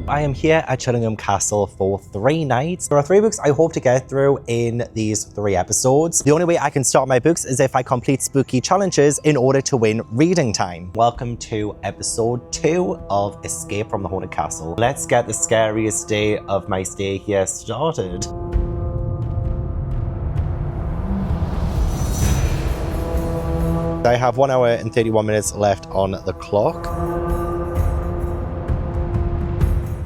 I am here at Chillingham Castle for 3 nights. There are 3 books I hope to get through in these 3 episodes. The only way I can start my books is if I complete spooky challenges in order to win reading time. Welcome to episode 2 of Escape from the Haunted Castle. Let's get the scariest day of my stay here started. I have 1 hour and 31 minutes left on the clock.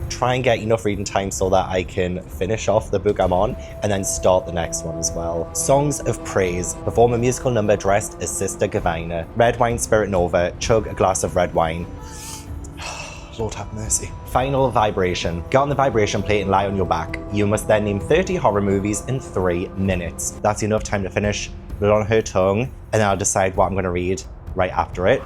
Try and get enough reading time so that I can finish off the book I'm on and then start the next one as well. Songs of Praise. Perform a musical number dressed as Sister Johanna. Red wine, spirit nova. Chug a glass of red wine. Lord have mercy. Final vibration. Get on the vibration plate and lie on your back. You must then name 30 horror movies in 3 minutes. That's enough time to finish. Put it on her tongue, and then I'll decide what I'm going to read right after it.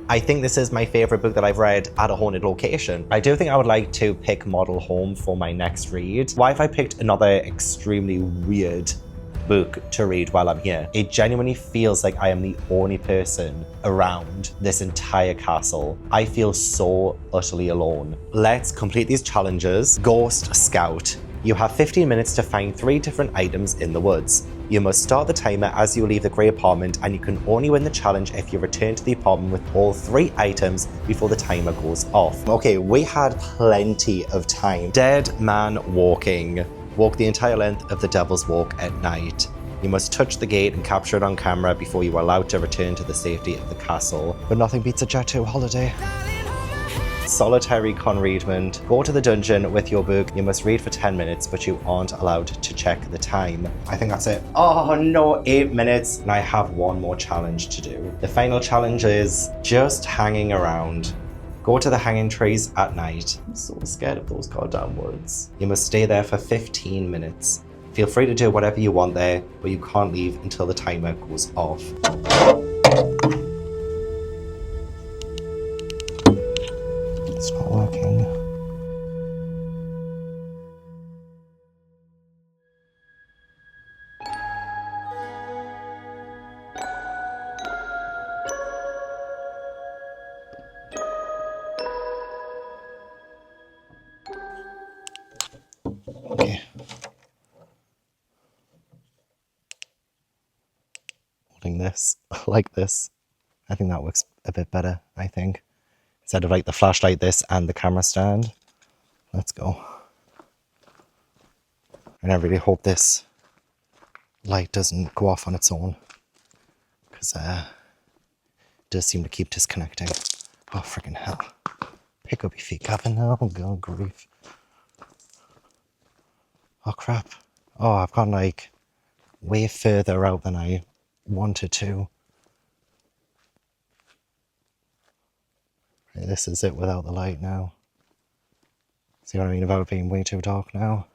I think this is my favourite book that I've read at a haunted location. I do think I would like to pick Model Home for my next read. Why have I picked another extremely weird book to read while I'm here? It genuinely feels like I am the only person around this entire castle. I feel so utterly alone. Let's complete these challenges. Ghost Scout. You have 15 minutes to find 3 different items in the woods. You must start the timer as you leave the grey apartment, and you can only win the challenge if you return to the apartment with all 3 items before the timer goes off. Okay, we had plenty of time. Dead man walking. Walk the entire length of the Devil's Walk at night. You must touch the gate and capture it on camera before you are allowed to return to the safety of the castle. But nothing beats a Jet 2 holiday. Solitary conreadment. Go to the dungeon with your book. You must read for 10 minutes, but you aren't allowed to check the time. I think that's it. Oh no, 8 minutes. And I have 1 more challenge to do. The final challenge is just hanging around. Go to the hanging trees at night. I'm so scared of those goddamn woods. You must stay there for 15 minutes. Feel free to do whatever you want there, but you can't leave until the timer goes off. It's not working. Okay. Holding this like this. I think that works a bit better, I think. Instead of like the flashlight, this and the camera stand. Let's go. And I really hope this light doesn't go off on its own, because it does seem to keep disconnecting. Oh, freaking hell. Pick up your feet, Gavin. Oh, God, grief. Oh, crap. Oh, I've gone like way further out than I wanted to. Right, this is it without the light now. See what I mean about it being way too dark now?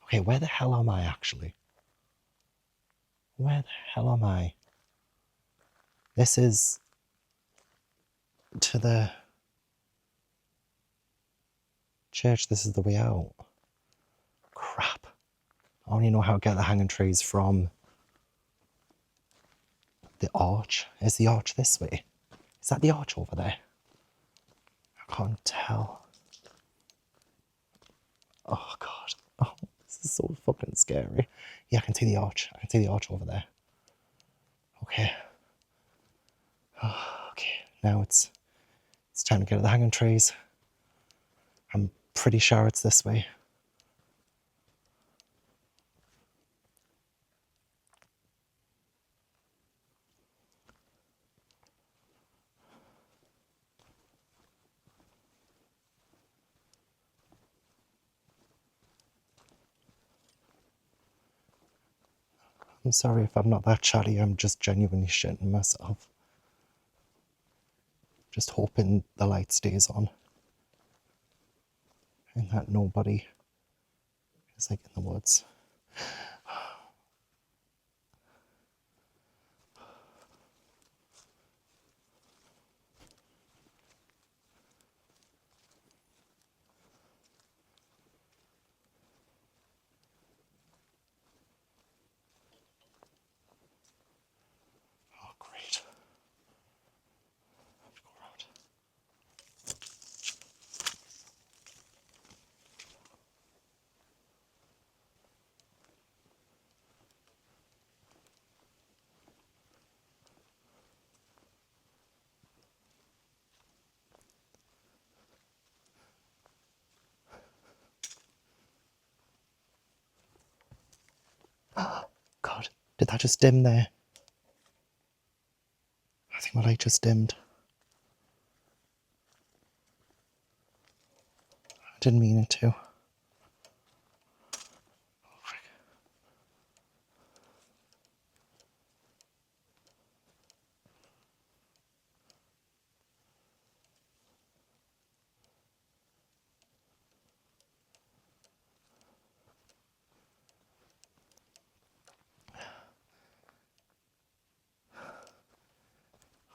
Okay, where the hell am I actually? Where the hell am I? This is to the church. This is the way out. Crap. I only know how to get the hanging trees from the arch. Is the arch this way? Is that the arch over there? I can't tell. Oh, God. Oh, this is so fucking scary. Yeah, I can see the arch. I can see the arch over there. Okay. Oh, okay, now it's time to get to the hanging trees. I'm pretty sure it's this way. I'm sorry if I'm not that chatty, I'm just genuinely shitting myself. Just hoping the light stays on. And that nobody is like in the woods. Did that just dim there? I think my light just dimmed. I didn't mean it to.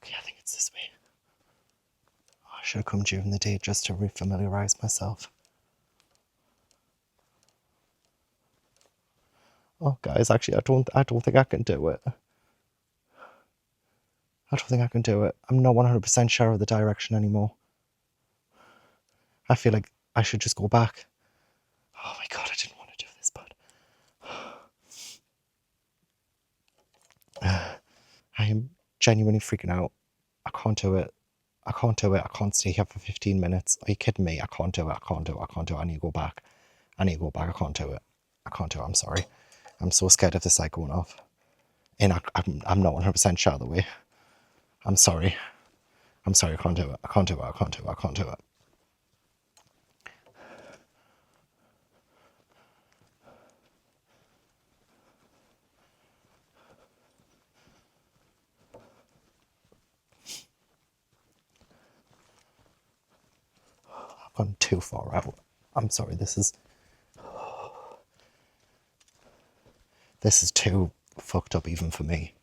Okay, I think it's this way. Oh, I should have come during the day just to refamiliarise myself. Oh, guys, actually, I don't think I can do it. I don't think I can do it. I'm not 100% sure of the direction anymore. I feel like I should just go back. Oh my god, I didn't want to do this, but... I am genuinely freaking out. I can't do it. I can't do it. I can't stay here for 15 minutes. Are you kidding me? I can't do it. I can't do it. I can't do it. I need to go back. I need to go back. I can't do it. I can't do it. I'm sorry. I'm so scared of this light going off. And I'm not 100% sure of the way. I'm sorry. I'm sorry. I can't do it. I can't do it. I can't do it. I can't do it. I've gone too far out. I'm sorry. This is too fucked up even for me.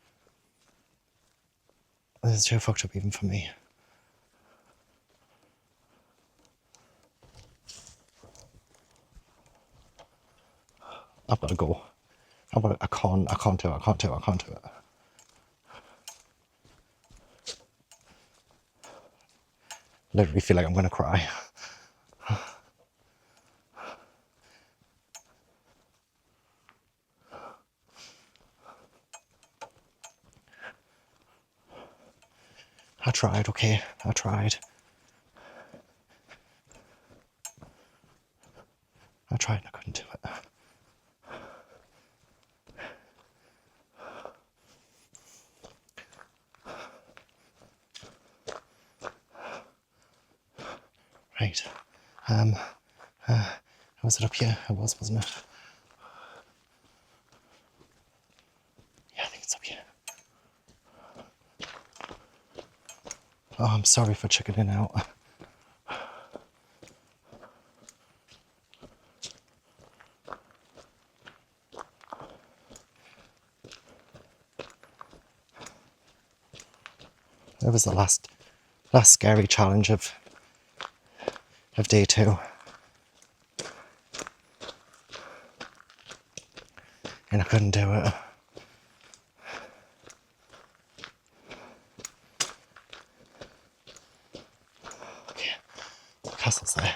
This is too fucked up even for me. I've got to go. I can't do it. I can't do it. I can't do it. Literally feel like I'm going to cry. I tried, okay? I tried. I tried and I couldn't do it. Right. Was it up here? It was, wasn't it? Yeah, I think it's up here. Oh, I'm sorry for chickening out. It was the last scary challenge of day 2. And I couldn't do it. Okay, the castle's there.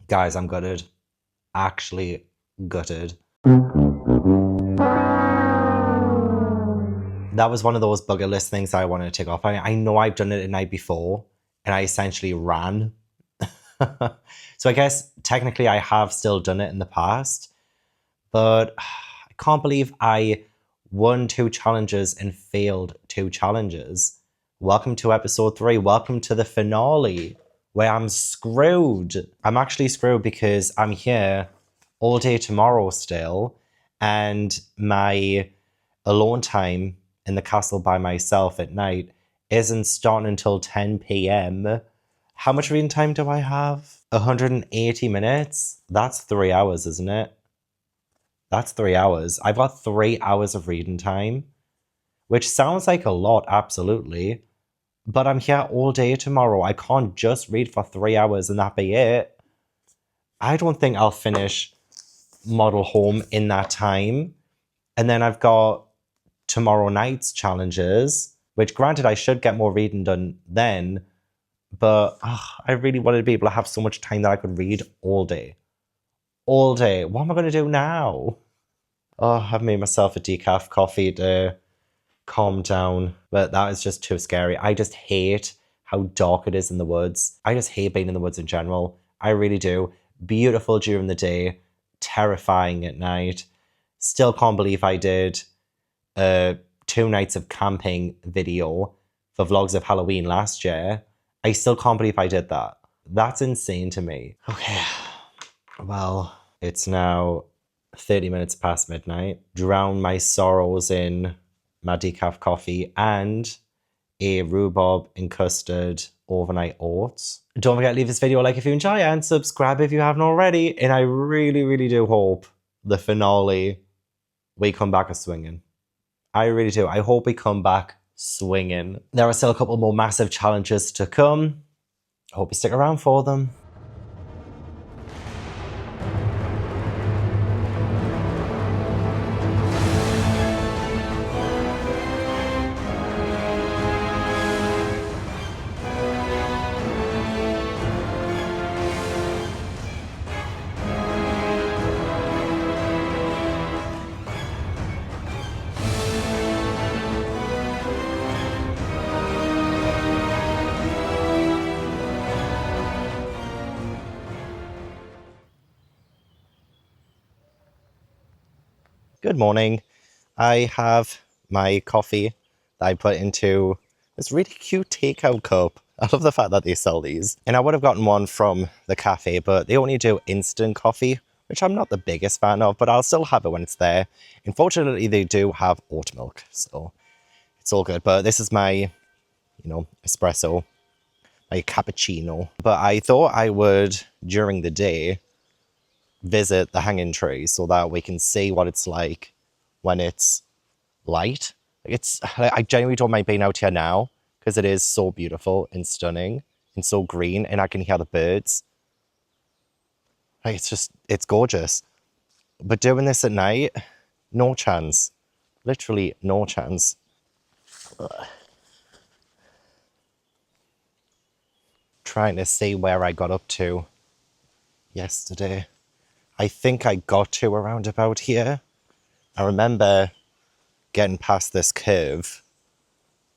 Guys, I'm gutted. Actually gutted. That was one of those bucket list things that I wanted to take off. I know I've done it the night before and I essentially ran. So I guess technically I have still done it in the past, but I can't believe I won 2 challenges and failed 2 challenges. Welcome to episode 3. Welcome to the finale, where I'm screwed. I'm actually screwed because I'm here all day tomorrow still, and my alone time in the castle by myself at night isn't starting until 10 p.m. How much reading time do I have? 180 minutes? That's 3 hours, isn't it? That's 3 hours. I've got 3 hours of reading time, which sounds like a lot, absolutely. But I'm here all day tomorrow. I can't just read for 3 hours and that be it. I don't think I'll finish Model Home in that time. And then I've got tomorrow night's challenges, which granted I should get more reading done then, but I really wanted to be able to have so much time that I could read all day. all day. What am I going to do now? Oh, I've made myself a decaf coffee to calm down, but that is just too scary. I just hate how dark it is in the woods. I just hate being in the woods in general. I really do. Beautiful during the day, terrifying at night. Still can't believe I did a 2 nights of camping video for vlogs of Halloween last year. I still can't believe I did that. That's insane to me. Okay, well, it's now 30 minutes past midnight. Drown my sorrows in my decaf coffee and a rhubarb and custard overnight oats. Don't forget to leave this video a like if you enjoy and subscribe if you haven't already. And I really, really do hope the finale, we come back a swinging. I really do. I hope we come back swinging. There are still a couple more massive challenges to come. I hope you stick around for them. Good morning. I have my coffee that I put into this really cute takeout cup. I love the fact that they sell these. And I would have gotten one from the cafe, but they only do instant coffee, which I'm not the biggest fan of, but I'll still have it when it's there. Unfortunately, they do have oat milk, so it's all good. But this is my, espresso, my cappuccino. But I thought I would, during the day, visit the hanging tree so that we can see what it's like when it's light. I genuinely don't mind being out here now because it is so beautiful and stunning and so green, and I can hear the birds. It's gorgeous. But doing this at night, no chance. Literally no chance. Ugh. Trying to see where I got up to yesterday. I think I got to around about here. I remember getting past this curve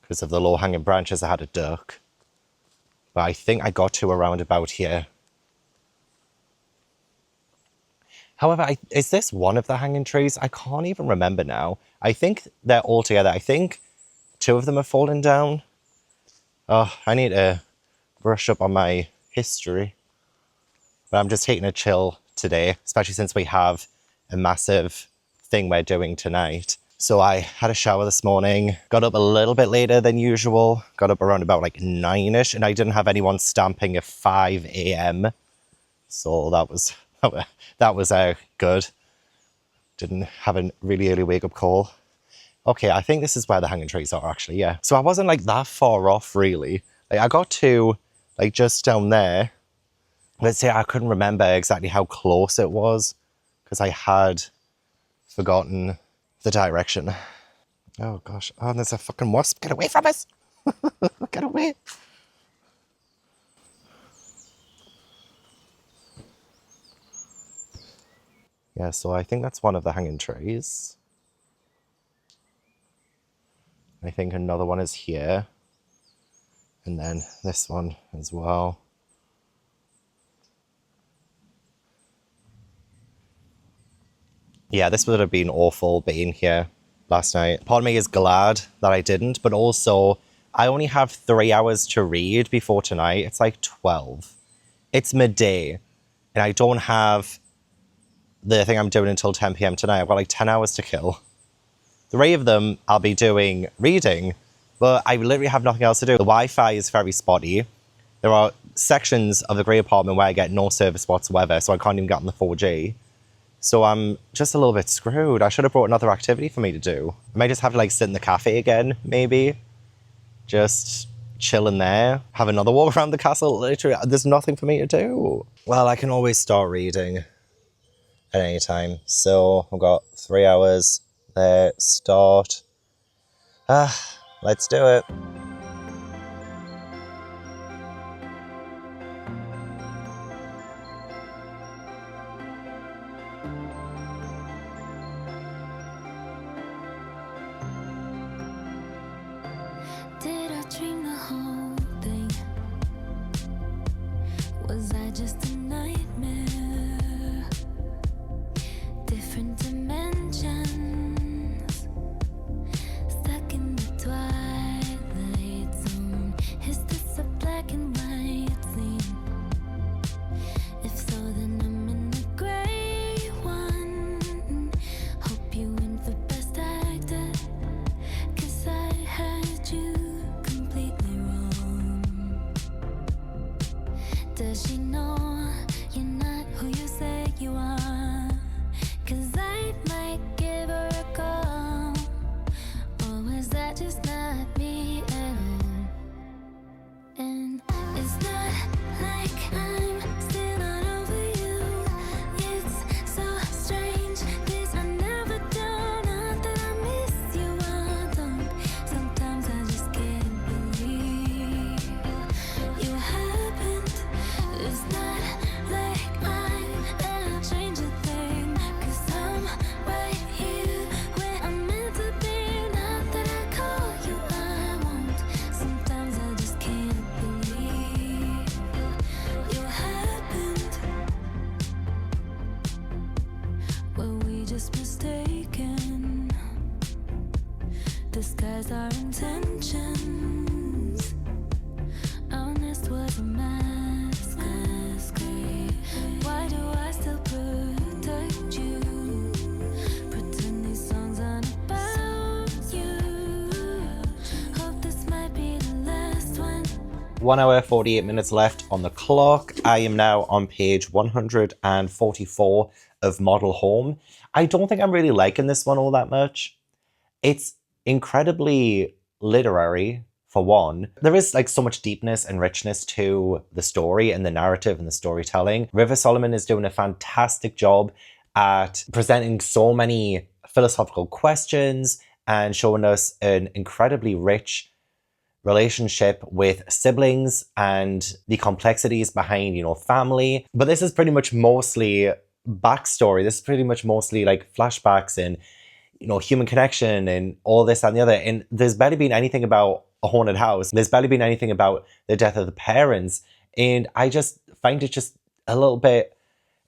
because of the low-hanging branches. I had a duck. But I think I got to around about here. However, is this one of the hanging trees? I can't even remember now. I think they're all together. I think 2 of them have fallen down. Oh, I need to brush up on my history. But I'm just taking a chill today, especially since we have a massive thing we're doing tonight. So I had a shower this morning, got up a little bit later than usual, got up around about like 9ish, and I didn't have anyone stamping at 5 a.m. So that was good. Didn't have a really early wake up call. Okay, I think this is where the hanging trees are actually, yeah. So I wasn't like that far off really. Like I got to like just down there. Let's say I couldn't remember exactly how close it was because I had forgotten the direction. Oh gosh. Oh, there's a fucking wasp. Get away from us. Get away. Yeah, so I think that's one of the hanging trees. I think another one is here. And then this one as well. Yeah, this would have been awful being here last night. Part of me is glad that I didn't, but also I only have 3 hours to read before tonight. It's like 12. It's midday, and I don't have the thing I'm doing until 10 p.m. tonight. I've got like 10 hours to kill. 3 of them I'll be doing reading, but I literally have nothing else to do. The Wi-Fi is very spotty. There are sections of the grey apartment where I get no service whatsoever, so I can't even get on the 4G. So I'm just a little bit screwed. I should have brought another activity for me to do. I might just have to like sit in the cafe again, maybe. Just chill in there. Have another walk around the castle. Literally, there's nothing for me to do. Well, I can always start reading at any time. So I've got 3 hours there. Start. Let's do it. different dimensions, stuck in the twilight zone. Is this a black and white scene? If so, then I'm in the gray one. Hope you win for best actor, 'cause I had you completely wrong. Does she know you're not who you say you are? 'Cause I might give her a call. Or was that just not me at all? And it's not like I'm still not over you. It's so strange, this I never do. Not that I miss you, I don't. Sometimes I just can't believe you happened. It's not like I'm gonna change a thing, 'cause I'm right here where I'm meant to be. Not that I call you, I won't. Sometimes I just can't believe you happened. Were we just mistaken? Disguise our intentions. Our nest was a masquerade. Why do I still protect you? Pretend these songs aren't about you. Hope this might be the last one. 1 hour, 48 minutes left on the clock. I am now on page 144 of Model Home. I don't think I'm really liking this one all that much. It's incredibly literary, for one. There is like so much deepness and richness to the story and the narrative and the storytelling. River Solomon is doing a fantastic job at presenting so many philosophical questions and showing us an incredibly rich relationship with siblings and the complexities behind, you know, family. But this is pretty much mostly backstory. This is pretty much mostly like flashbacks and, you know, human connection and all this and the other. And there's barely been anything about a haunted house. There's barely been anything about the death of the parents. And I just find it just a little bit,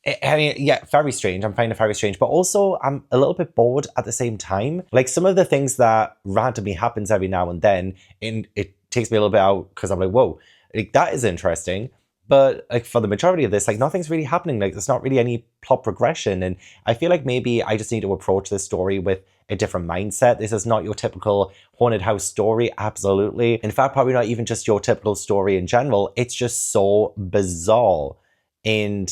I mean, yeah, very strange. I'm finding it very strange, but also I'm a little bit bored at the same time. Like some of the things that randomly happens every now and then, and it takes me a little bit out because I'm like, whoa, like that is interesting. But like for the majority of this, like nothing's really happening. Like there's not really any plot progression. And I feel like maybe I just need to approach this story with a different mindset. This is not your typical haunted house story. Absolutely. In fact, probably not even just your typical story in general. It's just so bizarre. And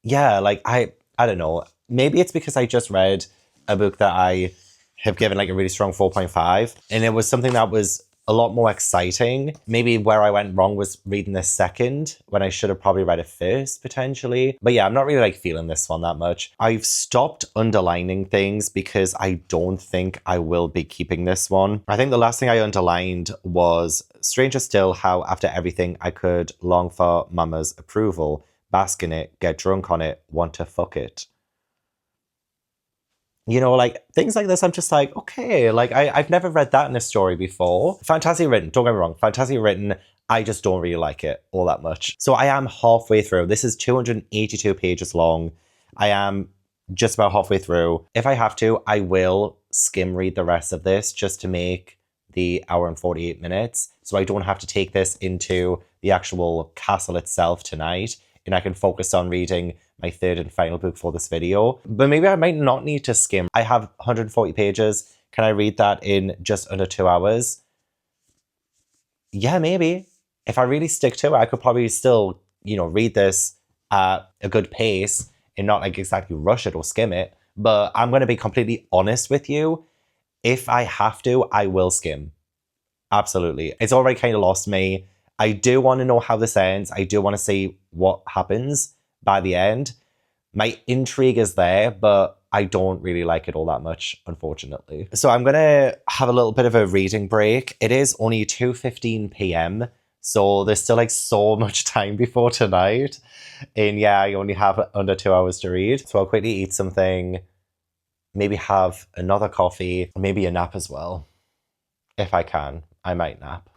yeah, like I don't know. Maybe it's because I just read a book that I have given like a really strong 4.5, and it was something that was a lot more exciting. Maybe where I went wrong was reading this second when I should have probably read it first, potentially. But yeah, I'm not really like feeling this one that much. I've stopped underlining things because I don't think I will be keeping this one. I think the last thing I underlined was stranger still how after everything I could long for mama's approval, bask in it, get drunk on it, want to fuck it. You know, like things like this, I'm just like, okay, like I've never read that in a story before. Fantastic written, don't get me wrong, fantastic written. I just don't really like it all that much. So I am halfway through. This is 282 pages long. I am just about halfway through. If I have to, I will skim read the rest of this just to make the hour and 48 minutes. So I don't have to take this into the actual castle itself tonight. And I can focus on reading my third and final book for this video. But maybe I might not need to skim. I have 140 pages. Can I read that in just under 2 hours? Yeah, maybe. If I really stick to it, I could probably still, you know, read this at a good pace and not like exactly rush it or skim it. But I'm going to be completely honest with you. If I have to, I will skim. Absolutely. It's already kind of lost me. I do want to know how this ends. I do want to see what happens by the end. My intrigue is there, but I don't really like it all that much, unfortunately. So I'm going to have a little bit of a reading break. It is only 2:15 p.m. So there's still like so much time before tonight. And yeah, I only have under 2 hours to read. So I'll quickly eat something, maybe have another coffee, maybe a nap as well. If I can, I might nap.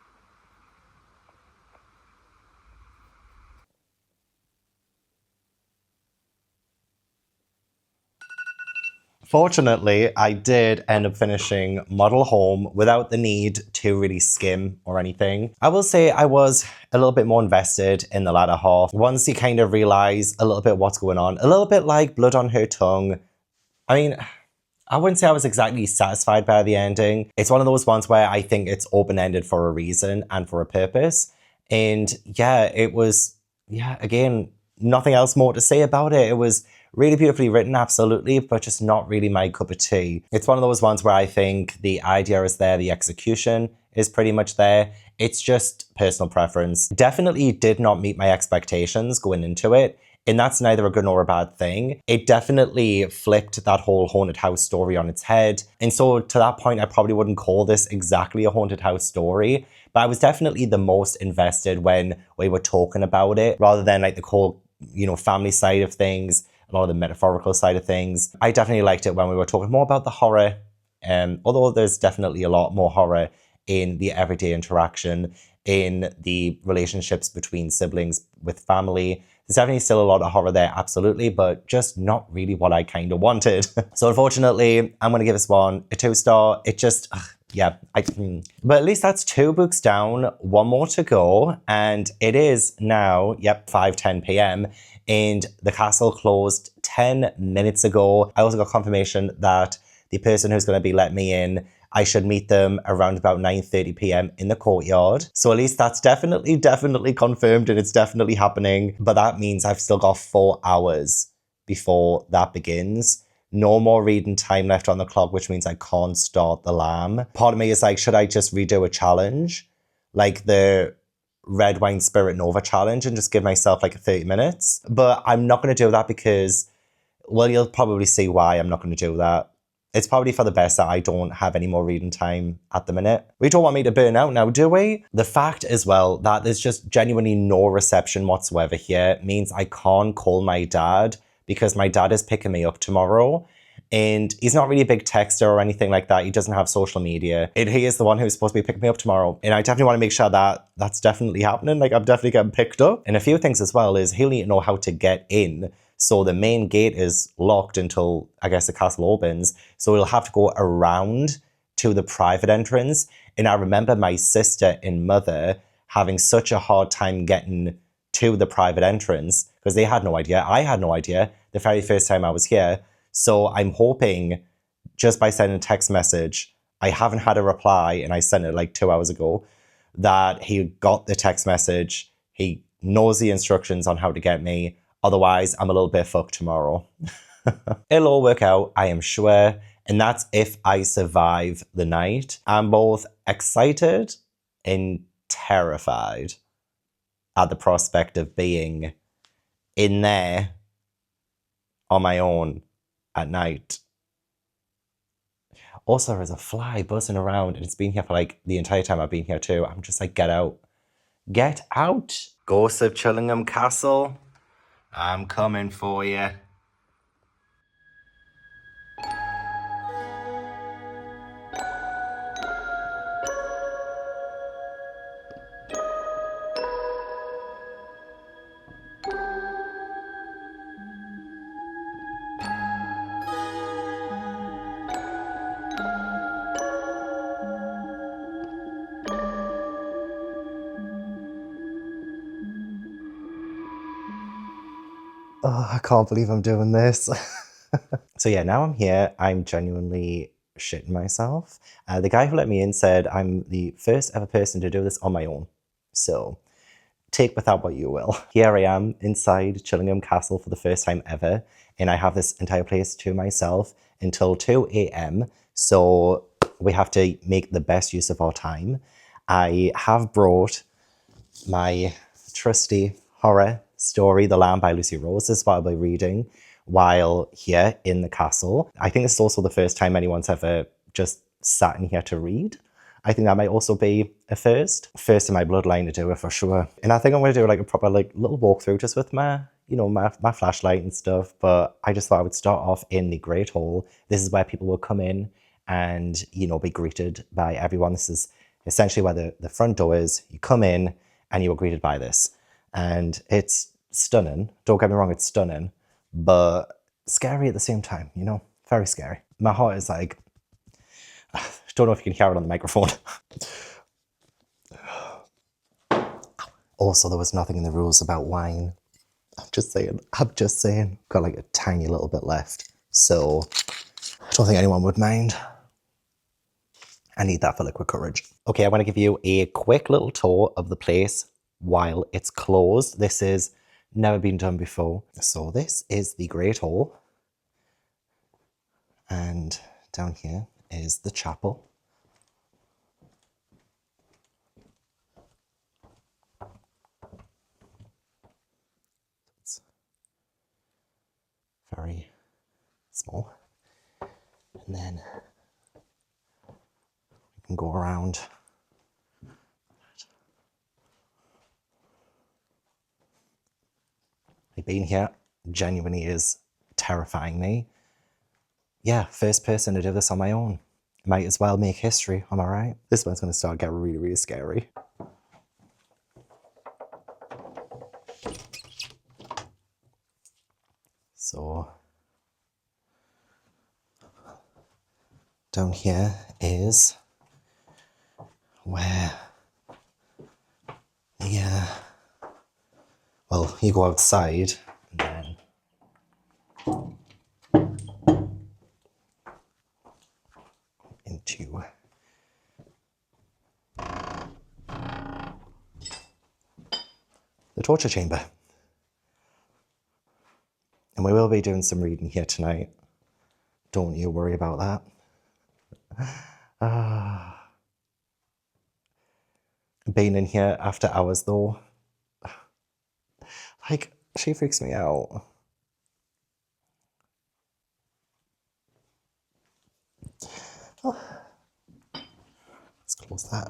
Fortunately, I did end up finishing Model Home without the need to really skim or anything. I will say I was a little bit more invested in the latter half. Once you kind of realize a little bit what's going on, a little bit like Blood on Her Tongue. I mean, I wouldn't say I was exactly satisfied by the ending. It's one of those ones where I think it's open-ended for a reason and for a purpose. And yeah, it was, again, nothing else more to say about it. It was really beautifully written, absolutely, but just not really my cup of tea. It's one of those ones where I think the idea is there, the execution is pretty much there. It's just personal preference. Definitely did not meet my expectations going into it. And that's neither a good nor a bad thing. It definitely flipped that whole haunted house story on its head. And so to that point, I probably wouldn't call this exactly a haunted house story, but I was definitely the most invested when we were talking about it, rather than like the whole, family side of things, a lot of the metaphorical side of things. I definitely liked it when we were talking more about the horror, although there's definitely a lot more horror in the everyday interaction, in the relationships between siblings with family. There's definitely still a lot of horror there, absolutely, but just not really what I kind of wanted. So unfortunately, I'm going to give this one a 2-star. It just, but at least that's 2 books down, 1 more to go. And it is now, 5:10 p.m. and the castle closed 10 minutes ago. I also got confirmation that the person who's going to be letting me in, I should meet them around about 9:30 p.m. in the courtyard. So at least that's definitely confirmed and it's definitely happening. But that means I've still got 4 hours before that begins. No more reading time left on the clock, which means I can't start the lamb. Part of me is like, should I just redo a challenge? Like the Red Wine Spirit Nova challenge and just give myself like 30 minutes? But I'm not going to do that because, well, you'll probably see why I'm not going to do that. It's probably for the best that I don't have any more reading time at the minute. We don't want me to burn out now, do we? The fact as well that there's just genuinely no reception whatsoever here means I can't call my dad because my dad is picking me up tomorrow. And he's not really a big texter or anything like that. He doesn't have social media. And he is the one who's supposed to be picking me up tomorrow. And I definitely want to make sure that that's definitely happening. Like, I'm definitely getting picked up. And a few things as well is he'll need to know how to get in. So the main gate is locked until, I guess, the castle opens. So he'll have to go around to the private entrance. And I remember my sister and mother having such a hard time getting to the private entrance because they had no idea. I had no idea the very first time I was here. So I'm hoping just by sending a text message, I haven't had a reply and I sent it like 2 hours ago, that he got the text message. He knows the instructions on how to get me. Otherwise, I'm a little bit fucked tomorrow. It'll all work out, I am sure. And that's if I survive the night. I'm both excited and terrified at the prospect of being in there on my own at night. Also, there's a fly buzzing around and it's been here for like the entire time I've been here too. I'm just like, get out. Get out. Ghosts of Chillingham Castle, I'm coming for you. Oh, I can't believe I'm doing this. So yeah, now I'm here. I'm genuinely shitting myself. The guy who let me in said I'm the first ever person to do this on my own. So take with that what you will. Here I am inside Chillingham Castle for the first time ever. And I have this entire place to myself until 2 a.m. So we have to make the best use of our time. I have brought my trusty horror story, The Lamb by Lucy Rose, is what I'll be reading while here in the castle. I think this is also the first time anyone's ever just sat in here to read. I think that might also be a first in my bloodline to do it for sure. And I think I'm going to do like a proper like little walkthrough just with my, my flashlight and stuff. But I just thought I would start off in the Great Hall. This is where people will come in and, be greeted by everyone. This is essentially where the front door is. You come in and you are greeted by this. And it's stunning. Don't get me wrong, it's stunning, but scary at the same time, Very scary. My heart is like, I don't know if you can hear it on the microphone. Also, there was nothing in the rules about wine. I'm just saying. Got like a tiny little bit left. So I don't think anyone would mind. I need that for liquid courage. Okay, I want to give you a quick little tour of the place while it's closed. This has never been done before. So this is the Great Hall. And down here is the chapel. It's very small. And then we can go around. Like being here genuinely is terrifying me. Yeah, first person to do this on my own. Might as well make history, am I right? This one's gonna start getting really, really scary. So, down here is where, yeah, well, you go outside and then into the torture chamber. And we will be doing some reading here tonight. Don't you worry about that. Being in here after hours though, like, she freaks me out. Oh. Let's close that.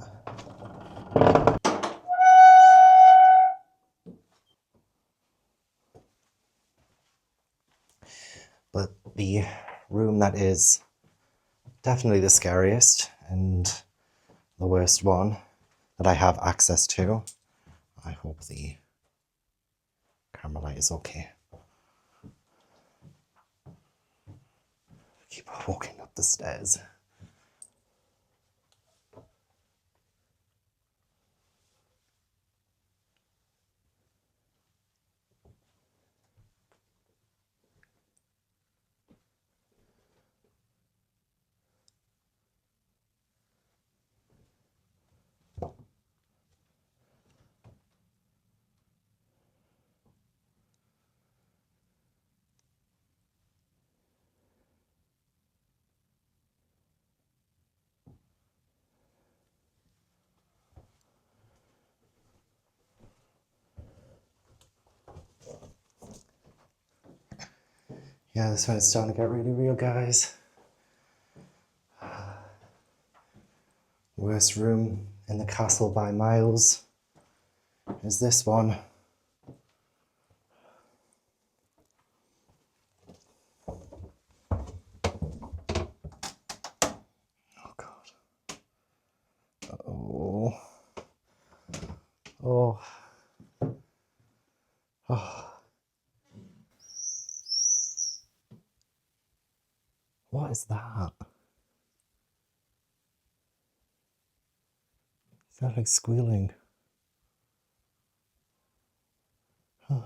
But the room that is definitely the scariest and the worst one that I have access to. I hope the camera light is okay. Keep walking up the stairs. Yeah, this one is starting to get really real, guys. Worst room in the castle by miles is this one. Oh, God. Oh. Oh. Oh. What is that? Is that like squealing? Oh.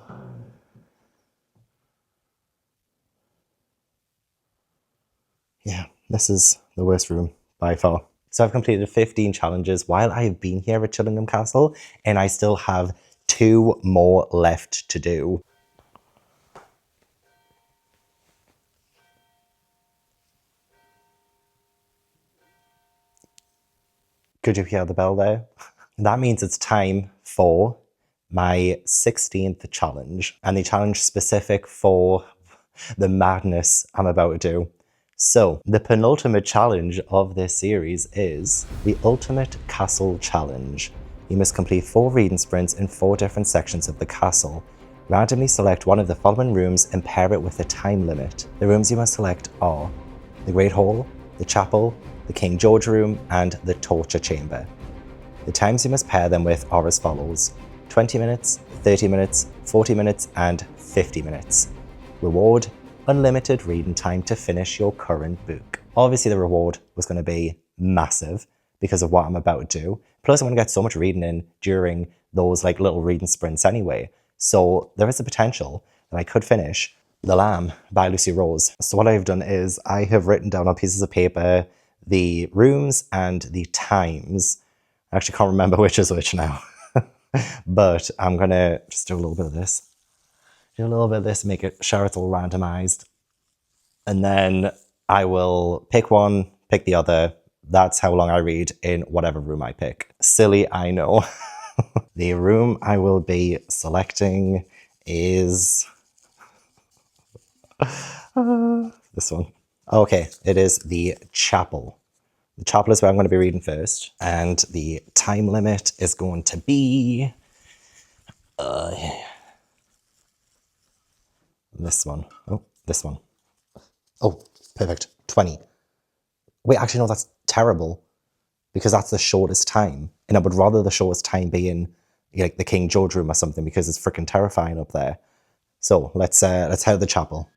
Yeah, this is the worst room by far. So I've completed 15 challenges while I've been here at Chillingham Castle, and I still have 2 more left to do. Could you hear the bell there? That means it's time for my 16th challenge, and the challenge specific for the madness I'm about to do. So, the penultimate challenge of this series is the Ultimate Castle Challenge. You must complete 4 reading sprints in 4 different sections of the castle. Randomly select one of the following rooms and pair it with a time limit. The rooms you must select are the Great Hall, the Chapel, the King George Room, and the Torture Chamber. The times you must pair them with are as follows: 20 minutes, 30 minutes, 40 minutes, and 50 minutes. Reward: unlimited reading time to finish your current book. Obviously the reward was going to be massive because of what I'm about to do. Plus I'm going to get so much reading in during those like little reading sprints anyway. So there is a potential that I could finish The Lamb by Lucy Rose. So what I've done is I have written down on pieces of paper the rooms and the times. I actually can't remember which is which now. But I'm going to just do a little bit of this. Do a little bit of this, make it sure it's all randomized. And then I will pick one, pick the other. That's how long I read in whatever room I pick. Silly, I know. The room I will be selecting is this one. Okay, it is the chapel. The chapel is where I'm going to be reading first. And the time limit is going to be this one. Oh, this one. Oh, perfect. 20. Wait, actually, no, that's terrible. Because that's the shortest time. And I would rather the shortest time be in like the King George room or something because it's freaking terrifying up there. So let's head to the chapel.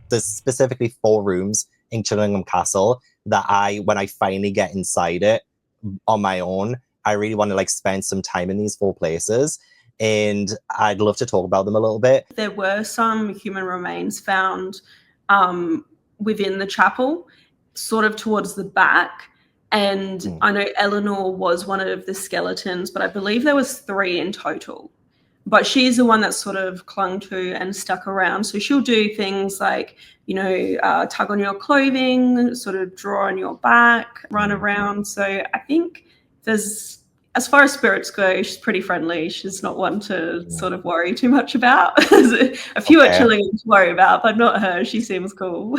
There's specifically 4 rooms in Chillingham Castle that when I finally get inside it on my own, I really want to like spend some time in these 4 places. And I'd love to talk about them a little bit. There were some human remains found within the chapel, sort of towards the back. And I know Eleanor was one of the skeletons, but I believe there was 3 in total. But she's the one that sort of clung to and stuck around. So she'll do things like, tug on your clothing, sort of draw on your back, run around. So I think as far as spirits go, she's pretty friendly. She's not one to sort of worry too much about. A few are Chillingham to worry about, but not her. She seems cool.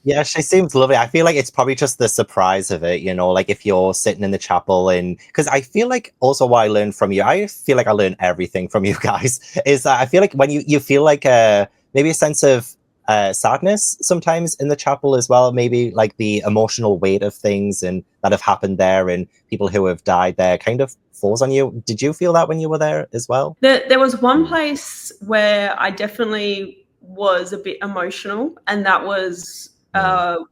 Yeah, she seems lovely. I feel like it's probably just the surprise of it, like if you're sitting in the chapel and because I feel like also what I learned from you, I feel like I learned everything from you guys, is that I feel like when you feel like maybe a sense of sadness sometimes in the chapel as well, maybe like the emotional weight of things and that have happened there and people who have died there kind of falls on you. Did you feel that when you were there as well? There was one place where I definitely was a bit emotional, and that was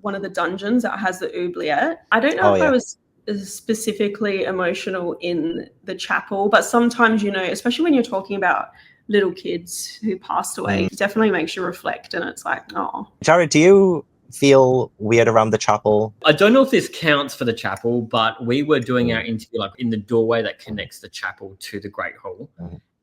one of the dungeons that has the oubliette. I don't know if I was specifically emotional in the chapel, but sometimes, especially when you're talking about little kids who passed away, it definitely makes you reflect, and it's like, oh. Jared, do you feel weird around the chapel? I don't know if this counts for the chapel, but we were doing our interview like in the doorway that connects the chapel to the Great Hall.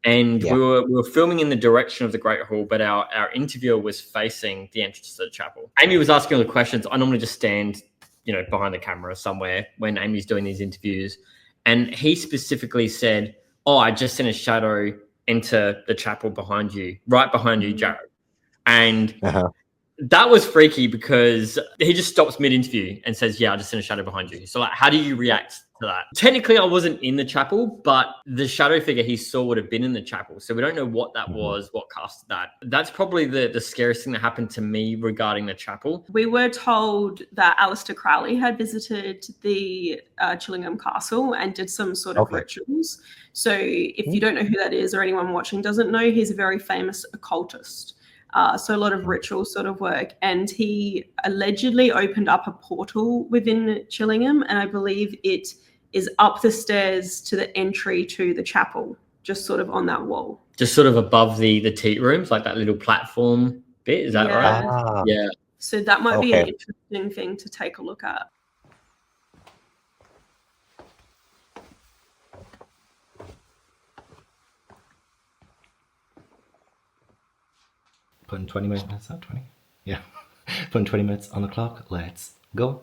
And we were filming in the direction of the Great Hall, but our interviewer was facing the entrance to the chapel. Amy was asking all the questions. I normally just stand, behind the camera somewhere when Amy's doing these interviews. And he specifically said, oh, I just sent a shadow into the chapel behind you, right behind you, Jared. And that was freaky because he just stops mid-interview and says, yeah, I just sent a shadow behind you. So like, how do you react to that? Technically, I wasn't in the chapel, but the shadow figure he saw would have been in the chapel. So we don't know what that was, what casted that. That's probably the scariest thing that happened to me regarding the chapel. We were told that Alistair Crowley had visited the Chillingham Castle and did some sort of rituals. So if you don't know who that is or anyone watching doesn't know, he's a very famous occultist. So a lot of ritual sort of work. And he allegedly opened up a portal within Chillingham, and I believe it is up the stairs to the entry to the chapel, just sort of on that wall. Just sort of above the tea rooms, like that little platform bit. Is that right? Yeah. So that might be an interesting thing to take a look at. Putting 20 minutes, is that 20? Yeah. Putting 20 minutes on the clock. Let's go.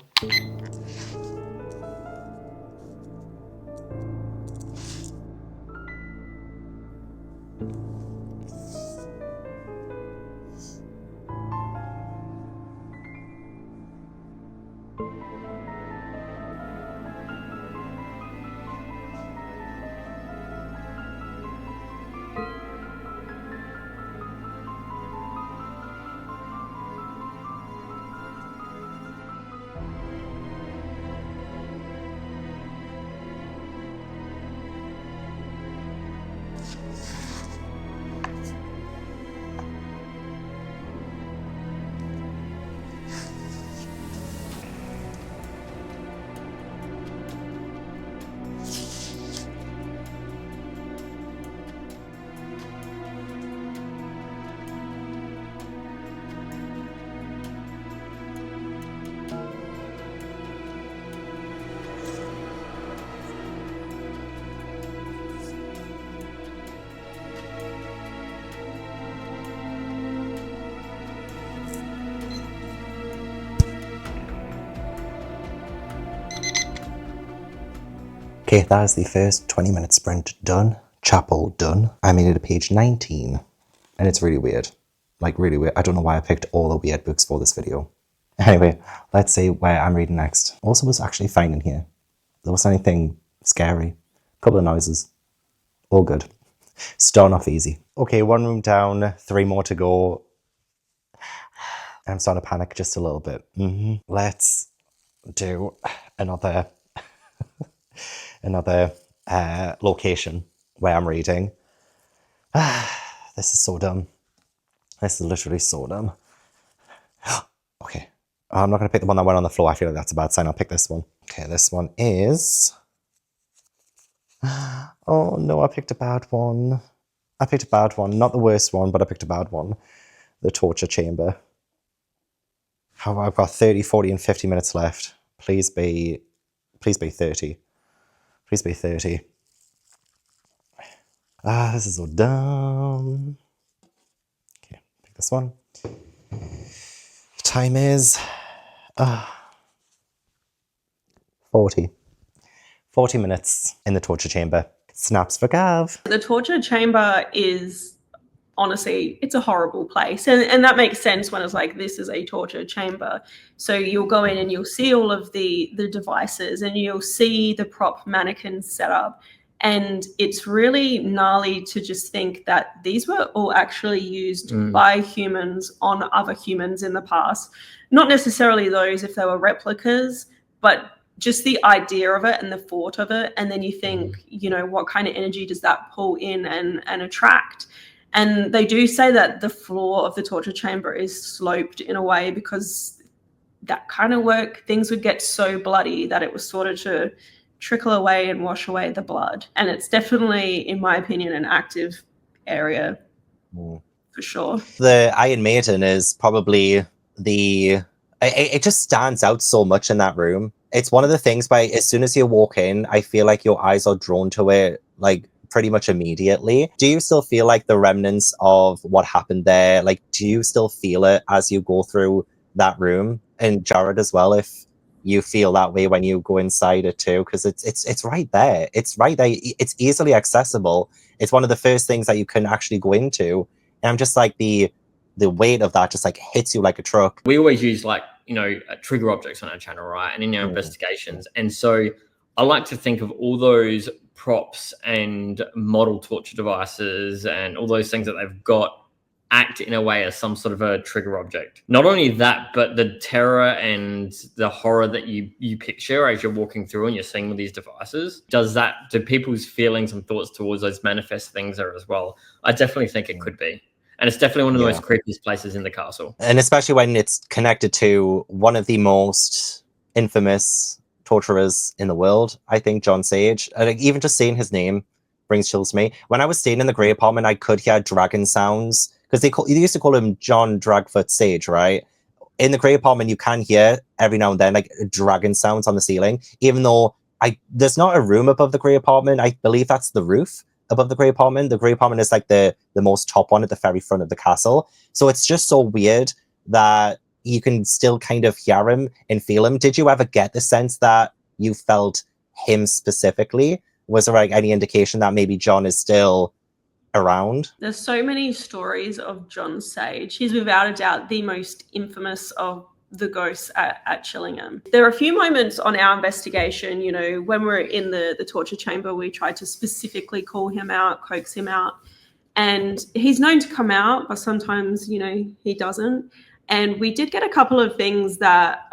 Okay, that is the first 20-minute sprint done. Chapel done. I made it to page 19, and it's really weird. Like, really weird. I don't know why I picked all the weird books for this video. Anyway, let's see where I'm reading next. Also was actually fine in here. There wasn't anything scary. Couple of noises. All good. Starting off easy. Okay, 1 room down, 3 more to go. I'm starting to panic just a little bit. Let's do another location where I'm reading. This is so dumb. This is literally so dumb. Okay. I'm not going to pick the one that went on the floor. I feel like that's a bad sign. I'll pick this one. Okay, this one is... Oh no, I picked a bad one. I picked a bad one. Not the worst one, but I picked a bad one. The torture chamber. I've got 30, 40, and 50 minutes left. Please be 30. Please be 30. This is so dumb. Okay, pick this one. Time is 40 minutes in the torture chamber. Snaps for Gav. The torture chamber is, honestly, it's a horrible place. And that makes sense when it's like, this is a torture chamber. So you'll go in and you'll see all of the devices and you'll see the prop mannequins set up. And it's really gnarly to just think that these were all actually used by humans on other humans in the past. Not necessarily those if they were replicas, but just the idea of it and the thought of it. And then you think, you know, what kind of energy does that pull in and attract? And they do say that the floor of the torture chamber is sloped in a way because that kind of work, things would get so bloody that it was sort of to trickle away and wash away the blood. And it's definitely, in my opinion, an active area for sure. The Iron Maiden is probably it just stands out so much in that room. It's one of the things by as soon as you walk in, I feel like your eyes are drawn to it like pretty much immediately. Do you still feel like the remnants of what happened there? Like, do you still feel it as you go through that room? And Jared as well, if you feel that way when you go inside it too, because it's right there. It's right there. It's easily accessible. It's one of the first things that you can actually go into. And I'm just like the weight of that just like hits you like a truck. We always use like, you know, trigger objects on our channel, right? And in our investigations. And so I like to think of all those props and model torture devices and all those things that they've got act in a way as some sort of a trigger object. Not only that, but the terror and the horror that you picture as you're walking through and you're seeing with these devices, do people's feelings and thoughts towards those manifest things there as well? I definitely think it could be. And it's definitely one of the most creepiest places in the castle. And especially when it's connected to one of the most infamous torturers in the world, I think, John Sage. Even just saying his name brings chills to me. When I was staying in the Grey Apartment, I could hear dragon sounds, because they used to call him John Dragfoot Sage, right? In the Grey Apartment, you can hear every now and then like dragon sounds on the ceiling, even though there's not a room above the Grey Apartment. I believe that's the roof above the Grey Apartment. The Grey Apartment is like the most top one at the very front of the castle. So it's just so weird that you can still kind of hear him and feel him. Did you ever get the sense that you felt him specifically? Was there like any indication that maybe John is still around? There's so many stories of John Sage. He's without a doubt the most infamous of the ghosts at Chillingham. There are a few moments on our investigation, you know, when we're in the torture chamber, we tried to specifically call him out, coax him out. And he's known to come out, but sometimes, you know, he doesn't. And we did get a couple of things that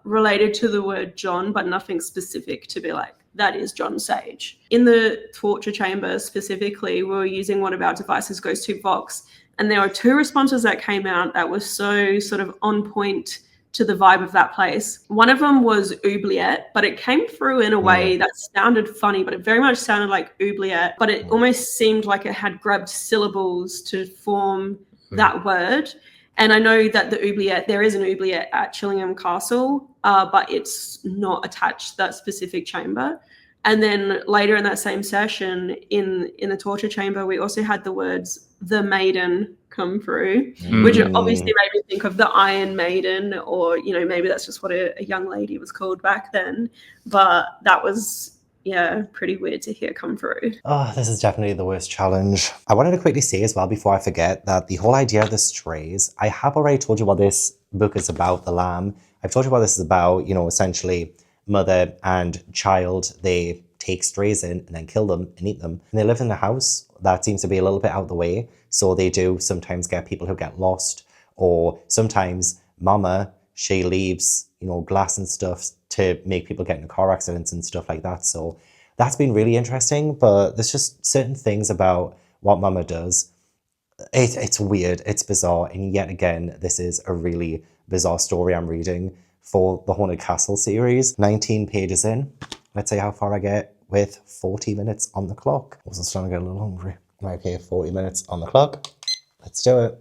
related to the word John, but nothing specific to be like, that is John Sage. In the torture chamber specifically, we were using one of our devices, Ghost Tube Vox, and there were 2 responses that came out that were so sort of on point to the vibe of that place. One of them was oubliette, but it came through in a way that sounded funny, but it very much sounded like oubliette, but it almost seemed like it had grabbed syllables to form that word. And I know that the oubliette, there is an oubliette at Chillingham Castle, but it's not attached to that specific chamber. And then later in that same session, in the torture chamber, we also had the words "the maiden" come through, which obviously made me think of the Iron Maiden, or, you know, maybe that's just what a young lady was called back then. But that was yeah, pretty weird to hear come through. Oh, this is definitely the worst challenge. I wanted to quickly say as well before I forget that the whole idea of the strays, I have already told you what this book is about, The Lamb. I've told you what this is about, you know, essentially mother and child, they take strays in and then kill them and eat them. And they live in a house that seems to be a little bit out of the way. So they do sometimes get people who get lost, or sometimes mama, she leaves, you know, glass and stuff to make people get into car accidents and stuff like that. So that's been really interesting, but there's just certain things about what mama does. It's weird, it's bizarre, and yet again, this is a really bizarre story I'm reading for the Haunted Castle series. 19 pages in. Let's see how far I get with 40 minutes on the clock. I was starting to get a little hungry. Okay, 40 minutes on the clock. Let's do it.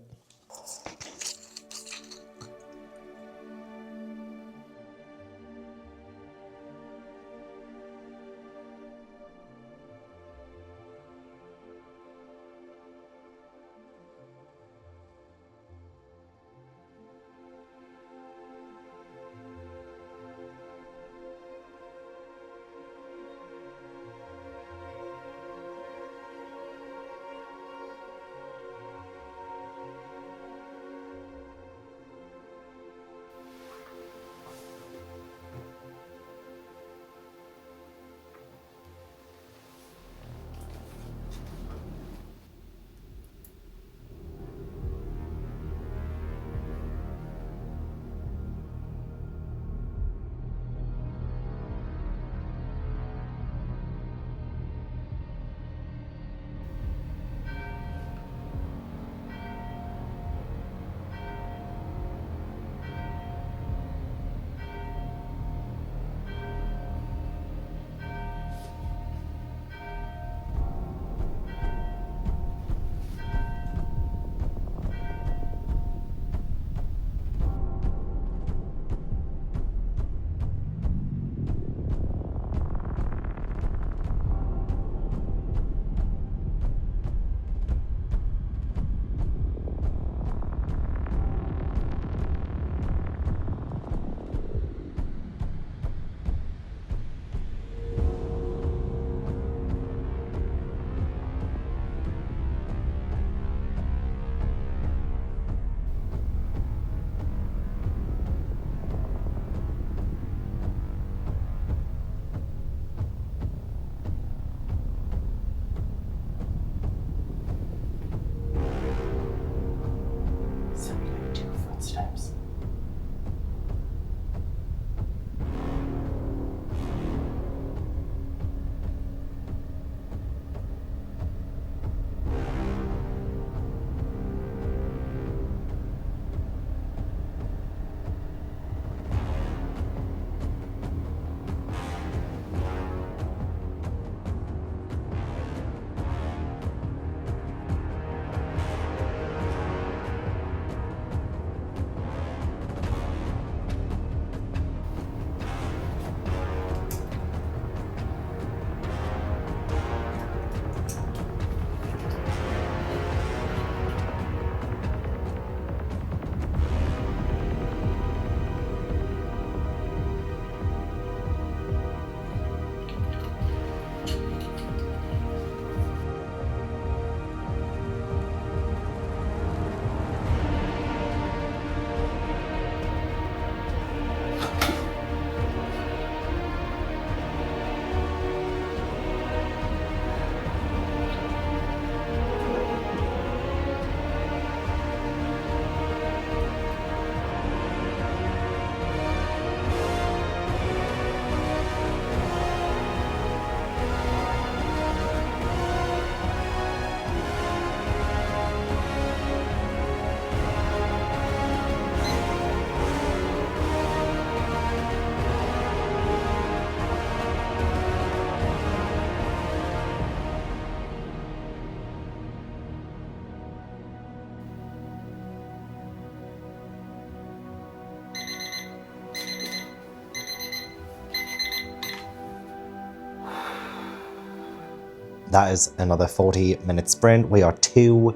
That is another 40-minute sprint. We are 2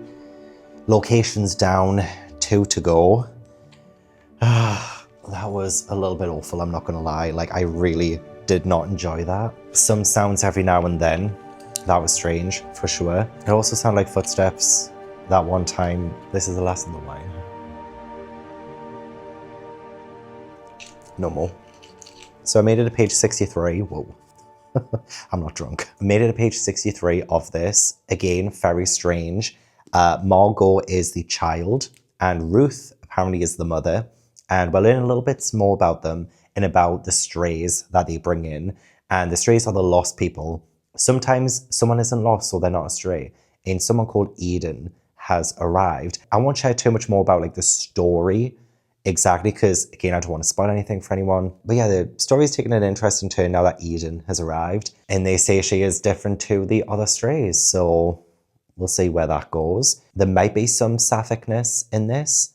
locations down, 2 to go. That was a little bit awful, I'm not gonna lie. Like, I really did not enjoy that. Some sounds every now and then. That was strange, for sure. It also sounded like footsteps that one time. This is the last of the wine. No more. So I made it to page 63. Whoa. I'm not drunk. I made it to page 63 of this. Again, very strange. Margot is the child, and Ruth apparently is the mother. And we're learning a little bit more about them and about the strays that they bring in. And the strays are the lost people. Sometimes someone isn't lost, so they're not a stray. And someone called Eden has arrived. I won't share too much more about like the story exactly, because again, I don't want to spoil anything for anyone. But yeah, the story's taking an interesting turn now that Eden has arrived. And they say she is different to the other strays. So we'll see where that goes. There might be some sapphic-ness in this.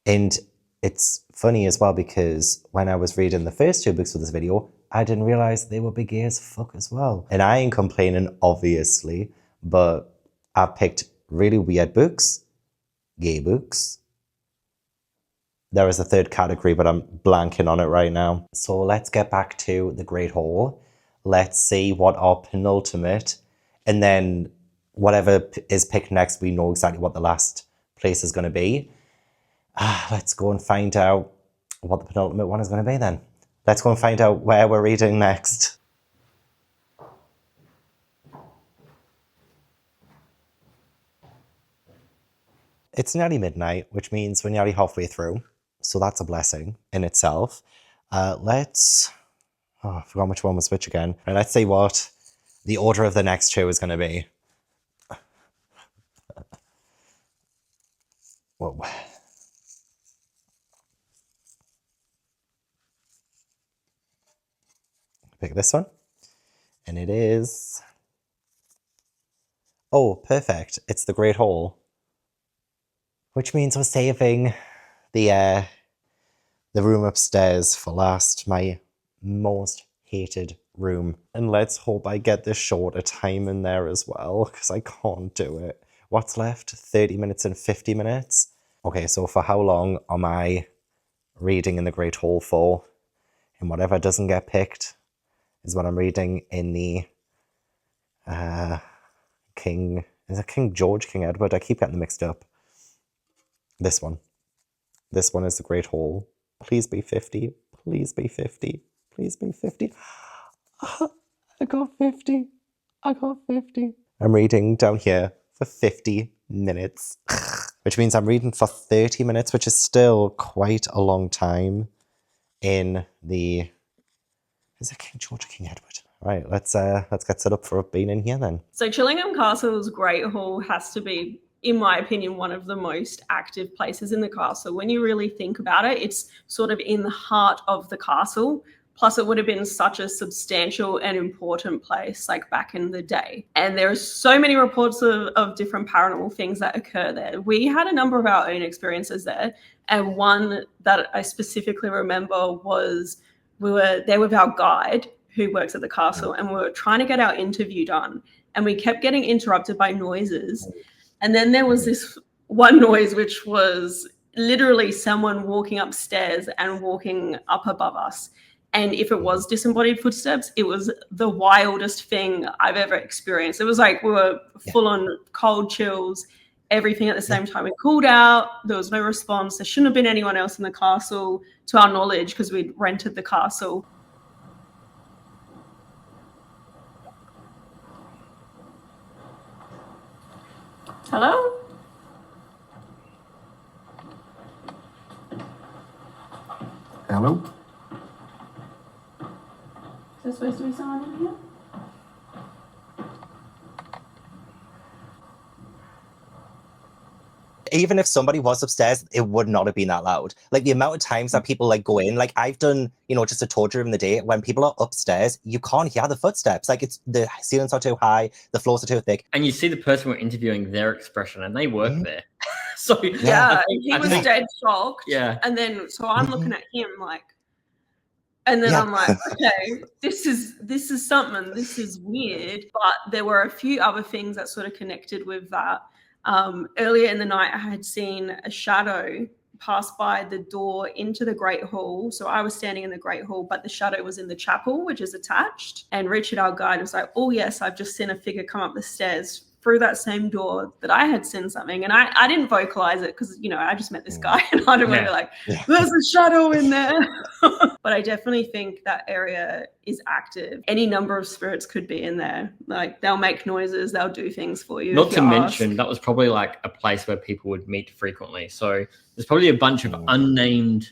And it's funny as well, because when I was reading the first two books for this video, I didn't realize they were gay as fuck as well. And I ain't complaining, obviously, but I picked really weird books, gay books. There is a third category, but I'm blanking on it right now. So let's get back to the Great Hall. Let's see what our penultimate, and then whatever is picked next, we know exactly what the last place is going to be. Let's go and find out what the penultimate one is going to be then. Let's go and find out where we're reading next. It's nearly midnight, which means we're nearly halfway through. So that's a blessing in itself. I forgot which one was which again. Right, let's see what the order of the next two is going to be. Whoa. Pick this one. And it is... Oh, perfect. It's the Great Hall. Which means we're saving the room upstairs for last. My most hated room. And let's hope I get the shorter time in there as well, because I can't do it. What's left? 30 minutes and 50 minutes? Okay, so for how long am I reading in the Great Hall for? And whatever doesn't get picked is what I'm reading in the King... Is it King George, King Edward? I keep getting them mixed up. This one. This one is the Great Hall. Please be 50. Please be 50. Please be 50. I got 50. I got 50. I'm reading down here for 50 minutes. Which means I'm reading for 30 minutes, which is still quite a long time in the... Is it King George or King Edward? Right, let's get set up for being in here then. So Chillingham Castle's Great Hall has to be, in my opinion, one of the most active places in the castle. When you really think about it, it's sort of in the heart of the castle. Plus, it would have been such a substantial and important place like back in the day. And there are so many reports of different paranormal things that occur there. We had a number of our own experiences there. And one that I specifically remember was we were there with our guide who works at the castle, and we were trying to get our interview done. And we kept getting interrupted by noises. And then there was this one noise, which was literally someone walking upstairs and walking up above us. And if it was disembodied footsteps, it was the wildest thing I've ever experienced. It was like we were full on cold chills, everything at the same time. We called out, there was no response. There shouldn't have been anyone else in the castle to our knowledge because we'd rented the castle. Hello? Hello? Is there supposed to be someone in here? Even if somebody was upstairs, it would not have been that loud. Like the amount of times that people like go in, like I've done, just a tour during the day. When people are upstairs, you can't hear the footsteps. Like the ceilings are too high, the floors are too thick. And you see the person we're interviewing, their expression, and they work there. So yeah, he was dead shocked. Yeah. And then so I'm looking at him like, and then I'm like, okay, this is something. This is weird. But there were a few other things that sort of connected with that. Earlier in the night, I had seen a shadow passed by the door into the Great Hall. So I was standing in the Great Hall, but the shadow was in the chapel, which is attached. And Richard, our guide, was like, oh, yes, I've just seen a figure come up the stairs through that same door that I had seen something. And I didn't vocalize it because, I just met this guy and I don't want to be like, there's a shadow in there. But I definitely think that area is active. Any number of spirits could be in there. Like, they'll make noises, they'll do things for you. Not to mention, that was probably like a place where people would meet frequently. So there's probably a bunch of unnamed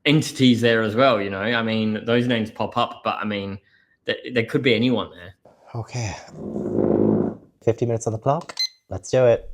entities there as well, I mean, those names pop up, but I mean, there could be anyone there. Okay. 50 minutes on the clock. Let's do it.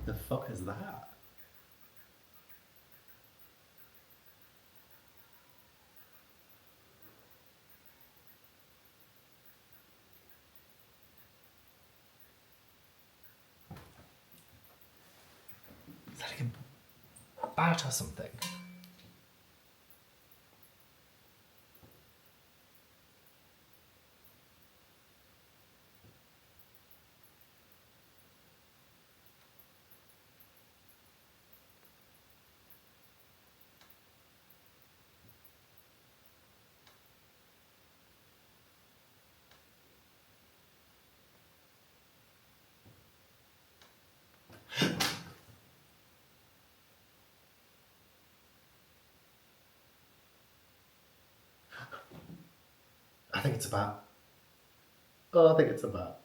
The fuck is that? Is that like a bat or something? I think it's a bat. Oh, I think it's a bat.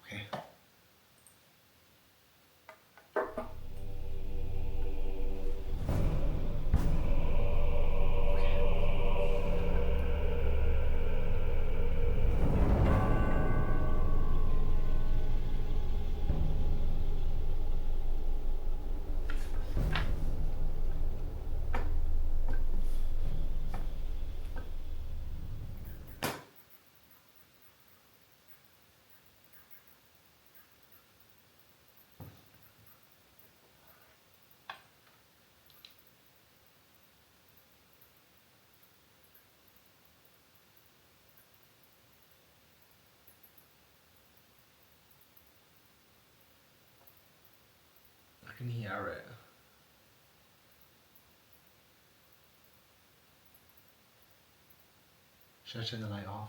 Okay. I can hear it. Should I turn the light off?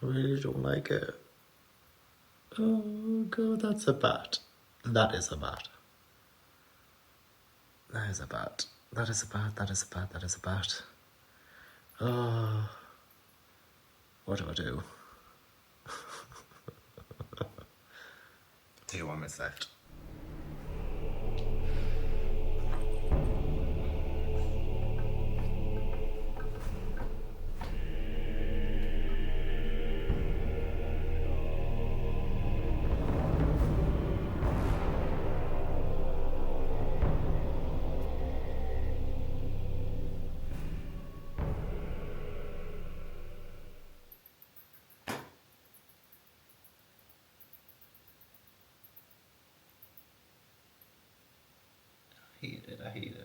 I really don't like it. Oh god, that's a bat. That is a bat. That is a bat. That is a bat. That is a bat. That is a bat. Oh. What do I do? 2 1 minutes left. I hate it.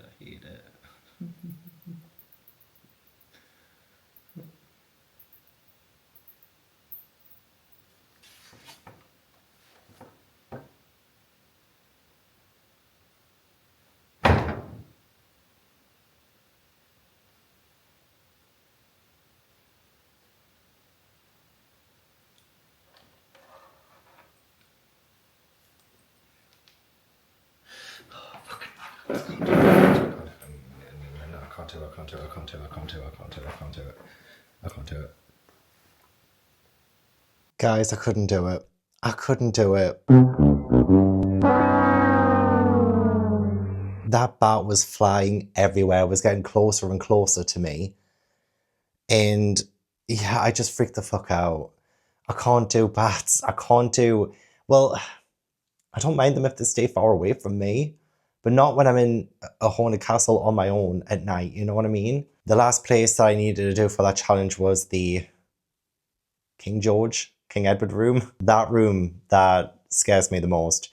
I can't do it. Guys, I couldn't do it. That bat was flying everywhere, was getting closer and closer to me. And yeah, I just freaked the fuck out. I can't do bats. Well, I don't mind them if they stay far away from me, but not when I'm in a haunted castle on my own at night, you know what I mean? The last place that I needed to do for that challenge was the King Edward room. That room that scares me the most.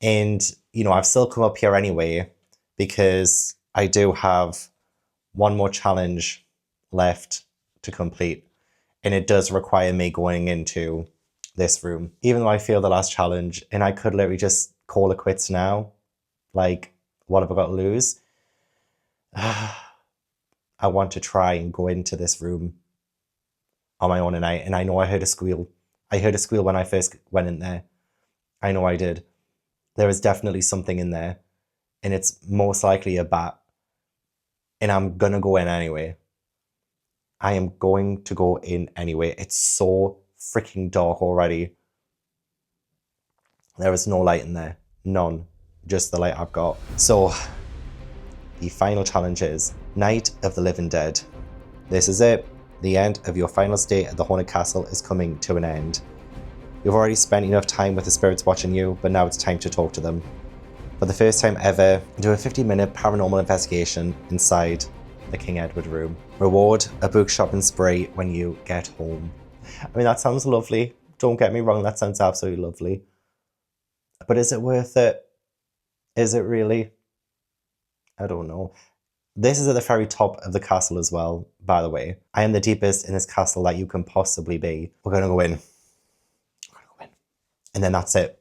And, you know, I've still come up here anyway because I do have one more challenge left to complete. And it does require me going into this room. Even though I failed the last challenge and I could literally just call it quits now. Like, what have I got to lose? I want to try and go into this room on my own tonight. And I know I heard a squeal. I heard a squeal when I first went in there. I know I did. There is definitely something in there. And it's most likely a bat. And I'm going to go in anyway. I am going to go in anyway. It's so freaking dark already. There is no light in there. None. Just the light I've got. So, the final challenge is Night of the Living Dead. This is it. The end of your final stay at the Haunted Castle is coming to an end. You've already spent enough time with the spirits watching you, but now it's time to talk to them. For the first time ever, do a 50-minute paranormal investigation inside the King Edward room. Reward a bookshop in Brie when you get home. I mean, that sounds lovely. Don't get me wrong, that sounds absolutely lovely. But is it worth it? Is it really? I don't know. This is at the very top of the castle as well, by the way. I am the deepest in this castle that you can possibly be. We're going to go in. And then that's it.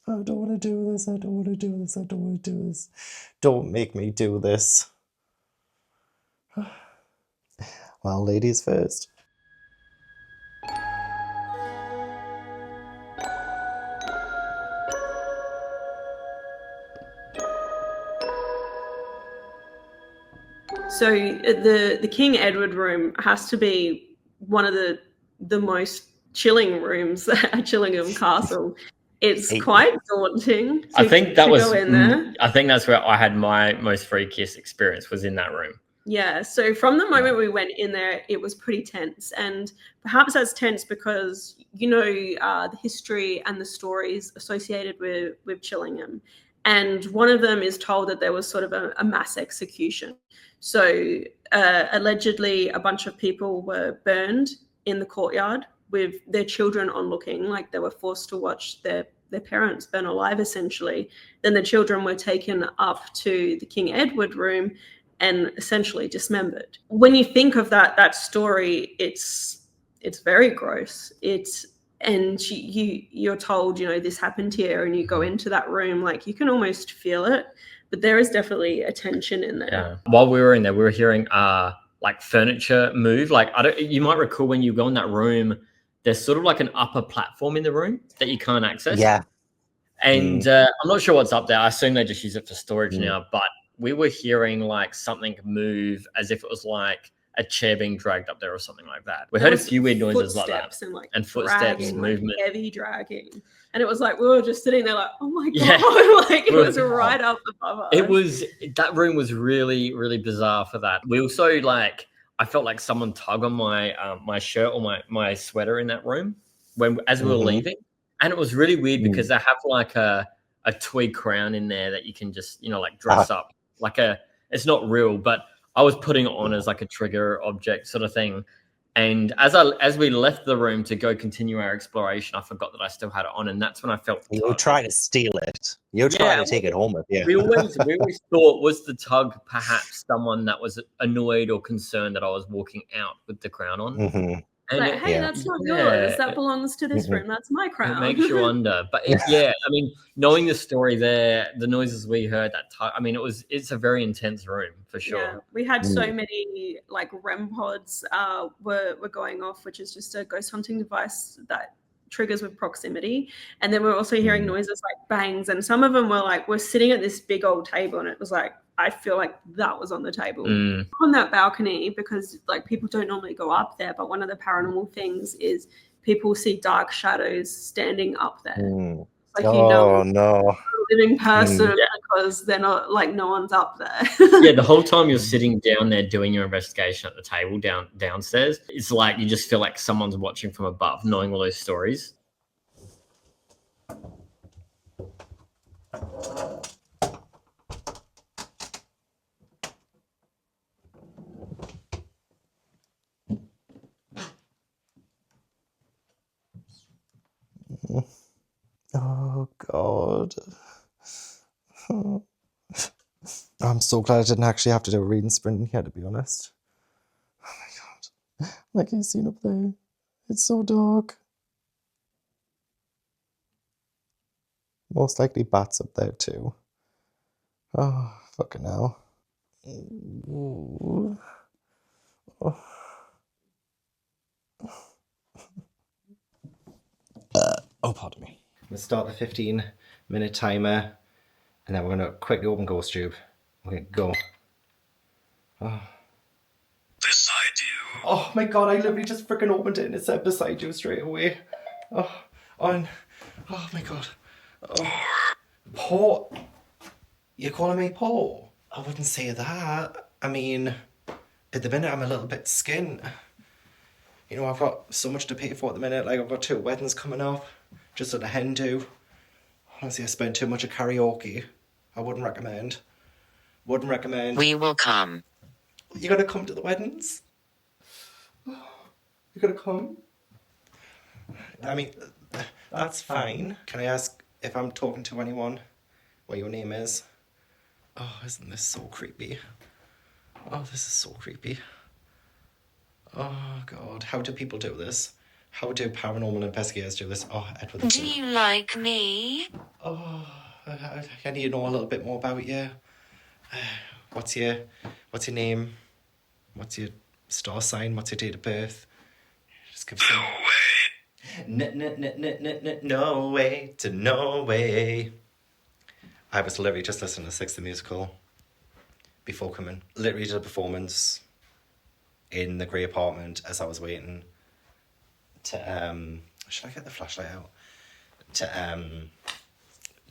I don't want to do this. Don't make me do this. Well, ladies first. So the King Edward room has to be one of the most chilling rooms at Chillingham Castle. It's quite daunting. I think that was. Go in there. I think that's where I had my most freakiest experience, was in that room. Yeah. So from the moment we went in there, it was pretty tense, and perhaps that's tense because the history and the stories associated with Chillingham, and one of them is told that there was sort of a mass execution. So allegedly, a bunch of people were burned in the courtyard with their children onlooking, like they were forced to watch their parents burn alive, essentially. Then the children were taken up to the King Edward room and essentially dismembered. When you think of that story, it's very gross. And you're told, this happened here, and you go into that room, like you can almost feel it, but there is definitely a tension in there. Yeah. While we were in there, we were hearing like furniture move. Like you might recall when you go in that room, there's sort of like an upper platform in the room that you can't access. Yeah. And I'm not sure what's up there. I assume they just use it for storage now, but we were hearing like something move as if it was like a chair being dragged up there or something like that. We heard a few weird noises like that. And footsteps, dragging, movement. like heavy dragging. And it was like, we were just sitting there like, oh my God. Like it was right up above us. That room was really, really bizarre for that. We also like, I felt like someone tug on my my shirt or my sweater in that room as we were leaving. And it was really weird because they have like a tweed crown in there that you can just, like dress up. It's not real, but I was putting it on as like a trigger object sort of thing. And as we left the room to go continue our exploration, I forgot that I still had it on, and that's when I felt you were trying to steal it. You were trying to take it home with you. We always thought, was the tug perhaps someone that was annoyed or concerned that I was walking out with the crown on? And like, hey, that's not yours. That belongs to this room. That's my crown. It makes you wonder. But I mean, knowing the story there, the noises we heard, it's a very intense room for sure. Yeah, we had so many like REM pods were going off, which is just a ghost hunting device that triggers with proximity. And then we're also hearing noises like bangs. And some of them were like, we're sitting at this big old table and it was like, I feel like that was on the table on that balcony because like people don't normally go up there. But one of the paranormal things is people see dark shadows standing up there. Like, no. A living person because they're not like no one's up there. The whole time you're sitting down there doing your investigation at the table downstairs, it's like you just feel like someone's watching from above, knowing all those stories. Oh God. I'm so glad I didn't actually have to do a reading sprint in here, to be honest. Oh my God. Like you've seen up there. It's so dark. Most likely bats up there too. Oh, fucking hell. Ooh. Oh. Pardon me. I'm going to start the 15-minute timer, and then we're going to quickly open Ghost Tube. Okay, go. Oh. Beside you. Oh my God, I literally just freaking opened it and it said beside you straight away. Oh my God. Oh. Paul. You're calling me Paul? I wouldn't say that. I mean, at the minute I'm a little bit skint. I've got so much to pay for at the minute. Like, I've got 2 weddings coming up. Just at a hen do. Honestly, I spend too much at karaoke. I wouldn't recommend. We will come. You gonna come to the weddings? You gonna come? I mean, that's fine. Can I ask if I'm talking to anyone what your name is? Oh, isn't this so creepy? Oh, this is so creepy. Oh, God. How do people do this? How do paranormal investigators do this? Oh, Edward. Do you like me? Oh, I need to know a little bit more about you. What's your name? What's your star sign? What's your date of birth? Just give some. No way to no way. I was literally just listening to Six the Musical before coming. Literally did a performance in the grey apartment as I was waiting to should I get the flashlight out to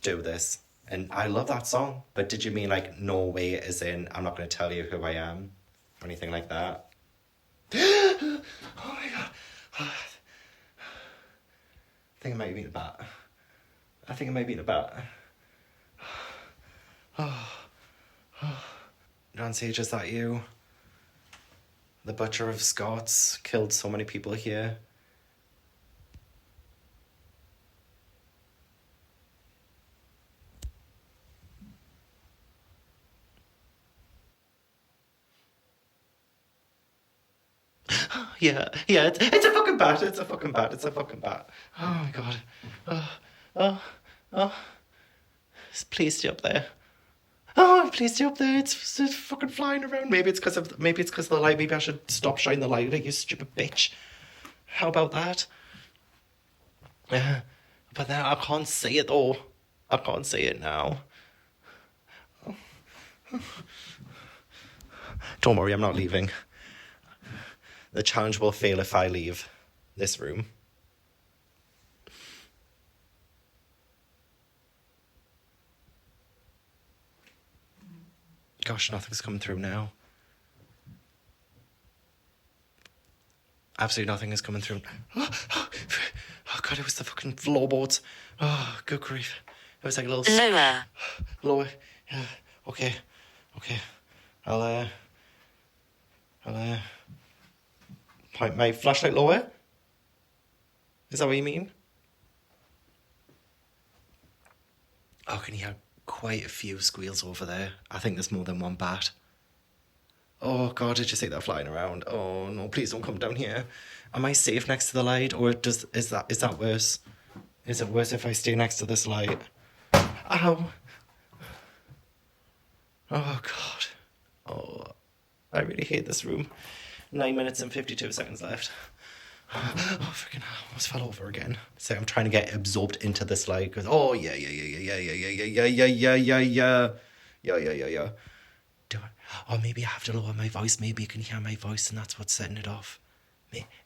do this. And I love that song. But did you mean like no way as in I'm not going to tell you who I am or anything like that? Oh my God. I think it might be the bat. Nancy, is that you? The Butcher of Scots killed so many people here. Yeah, it's a fucking bat. Oh my God. Please stay up there. Oh, please stay up there. It's fucking flying around. Maybe it's because of the light. Maybe I should stop shining the light at you, stupid bitch. How about that? But then I can't see it though. I can't say it now. Don't worry, I'm not leaving. The challenge will fail if I leave this room. Gosh, nothing's coming through now. Absolutely nothing is coming through. Oh God, it was the fucking floorboards. Oh, good grief. It was like a little... Lower. Lower. Yeah. Okay. I'll point my flashlight lower. Is that what you mean? Oh, can you hear quite a few squeals over there? I think there's more than one bat. Oh God, did you see that flying around? Oh no, please don't come down here. Am I safe next to the light, or is that worse? Is it worse if I stay next to this light? Ow! Oh God. Oh, I really hate this room. 9 minutes and 52 seconds left. Oh, freaking hell, I almost fell over again. So I'm trying to get absorbed into this light, because, oh, yeah. Do I? Oh, maybe I have to lower my voice. Maybe you can hear my voice and that's what's setting it off.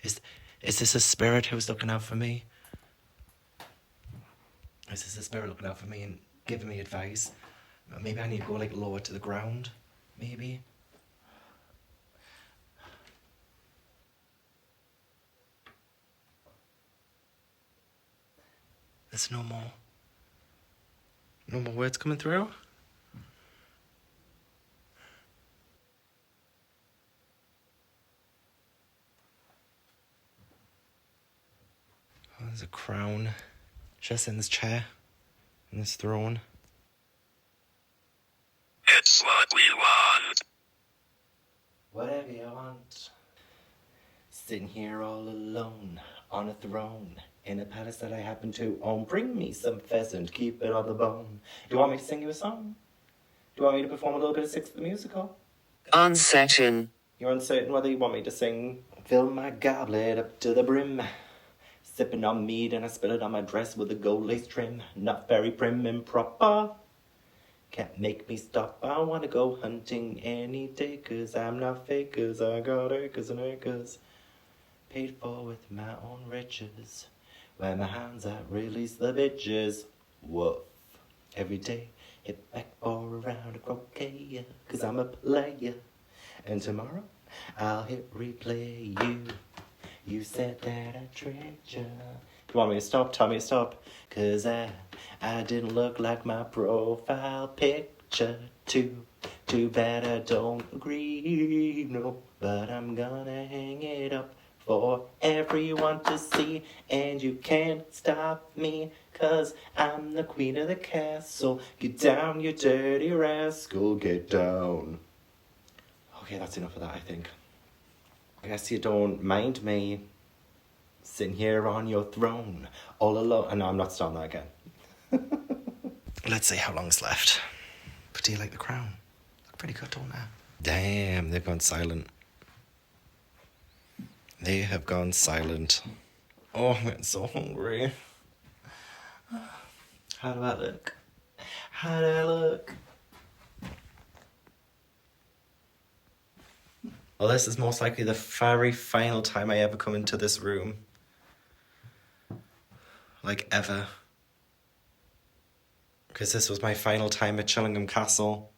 Is this a spirit who's looking out for me? Is this a spirit looking out for me and giving me advice? Maybe I need to go like lower to the ground. Maybe. There's no more words coming through. Oh, there's a crown just in this chair, in this throne. It's what we want. Whatever you want. Sitting here all alone on a throne in a palace that I happen to own. Bring me some pheasant, keep it on the bone. Do you want me to sing you a song? Do you want me to perform a little bit of Six the Musical? Uncertain. You're uncertain whether you want me to sing. Fill my goblet up to the brim. Sipping on mead and I spill it on my dress with a gold lace trim. Not very prim and proper. Can't make me stop. I wanna go hunting any day, 'cause I'm not fake, 'cause I got acres and acres. Paid for with my own riches. When my hands out, release the bitches. Woof. Every day, hit back for a round of croquet, 'cause I'm a player. And tomorrow, I'll hit replay you. You said that I tricked you. You want me to stop? Tell me to stop. 'Cause I didn't look like my profile picture. Too bad I don't agree, no. But I'm gonna hang it up for everyone to see. And you can't stop me, 'cause I'm the queen of the castle. Get down, you dirty rascal, get down. Okay, that's enough of that, I think. I guess you don't mind me sitting here on your throne, all alone. And no, I'm not starting that again. Let's see how long's left. But do you like the crown? Look pretty good, don't they? Damn, they've gone silent. They have gone silent. Oh, I'm getting so hungry. How do I look? How do I look? Well, this is most likely the very final time I ever come into this room. Like, ever. Because this was my final time at Chillingham Castle.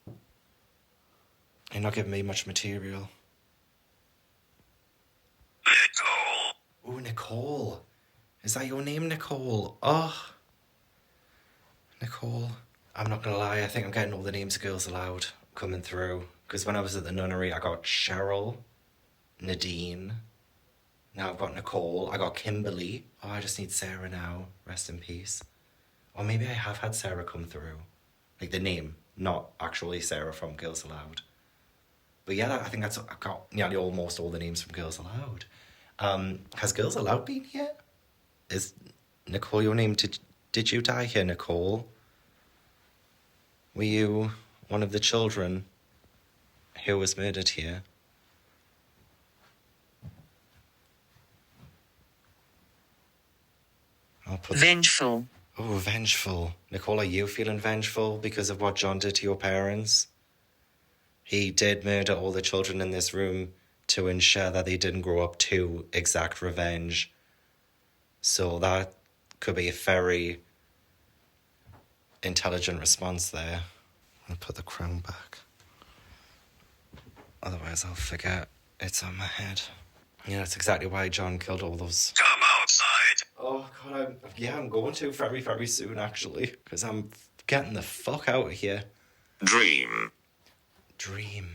You're not giving me much material. Nicole. Oh, Nicole. Is that your name, Nicole? Oh. Nicole. I'm not gonna lie, I think I'm getting all the names of Girls Aloud coming through. Because when I was at the nunnery, I got Cheryl, Nadine. Now I've got Nicole. I got Kimberly. Oh, I just need Sarah now. Rest in peace. Or maybe I have had Sarah come through. Like the name, not actually Sarah from Girls Aloud. But yeah, I think I've got nearly almost all the names from Girls Aloud. Has Girls Aloud been here? Is Nicole your name? Did you die here, Nicole? Were you one of the children who was murdered here? I'll put Vengeful. Oh, vengeful. Nicole, are you feeling vengeful because of what John did to your parents? He did murder all the children in this room to ensure that they didn't grow up to exact revenge. So that could be a very intelligent response there. I'll put the crown back. Otherwise I'll forget it's on my head. Yeah, that's exactly why John killed all those. Come outside. Oh God, I'm going to very, very soon actually, because I'm getting the fuck out of here. Dream. Dream.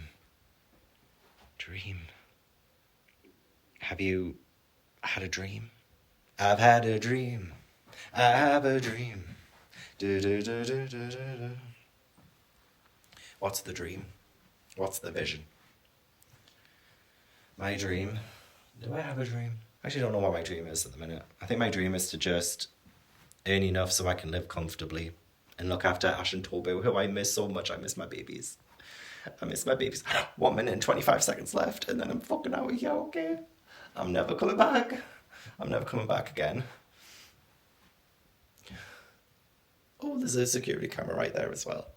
Have you had a dream? I've had a dream. I have a dream. Do. What's the dream? What's the vision? My dream. Do I have a dream? I actually don't know what my dream is at the minute. I think my dream is to just earn enough so I can live comfortably and look after Ash and Tobu, who I miss so much. I miss my babies. 1 minute and 25 seconds left, and then I'm fucking out of here, okay? I'm never coming back. I'm never coming back again. Oh, there's a security camera right there as well.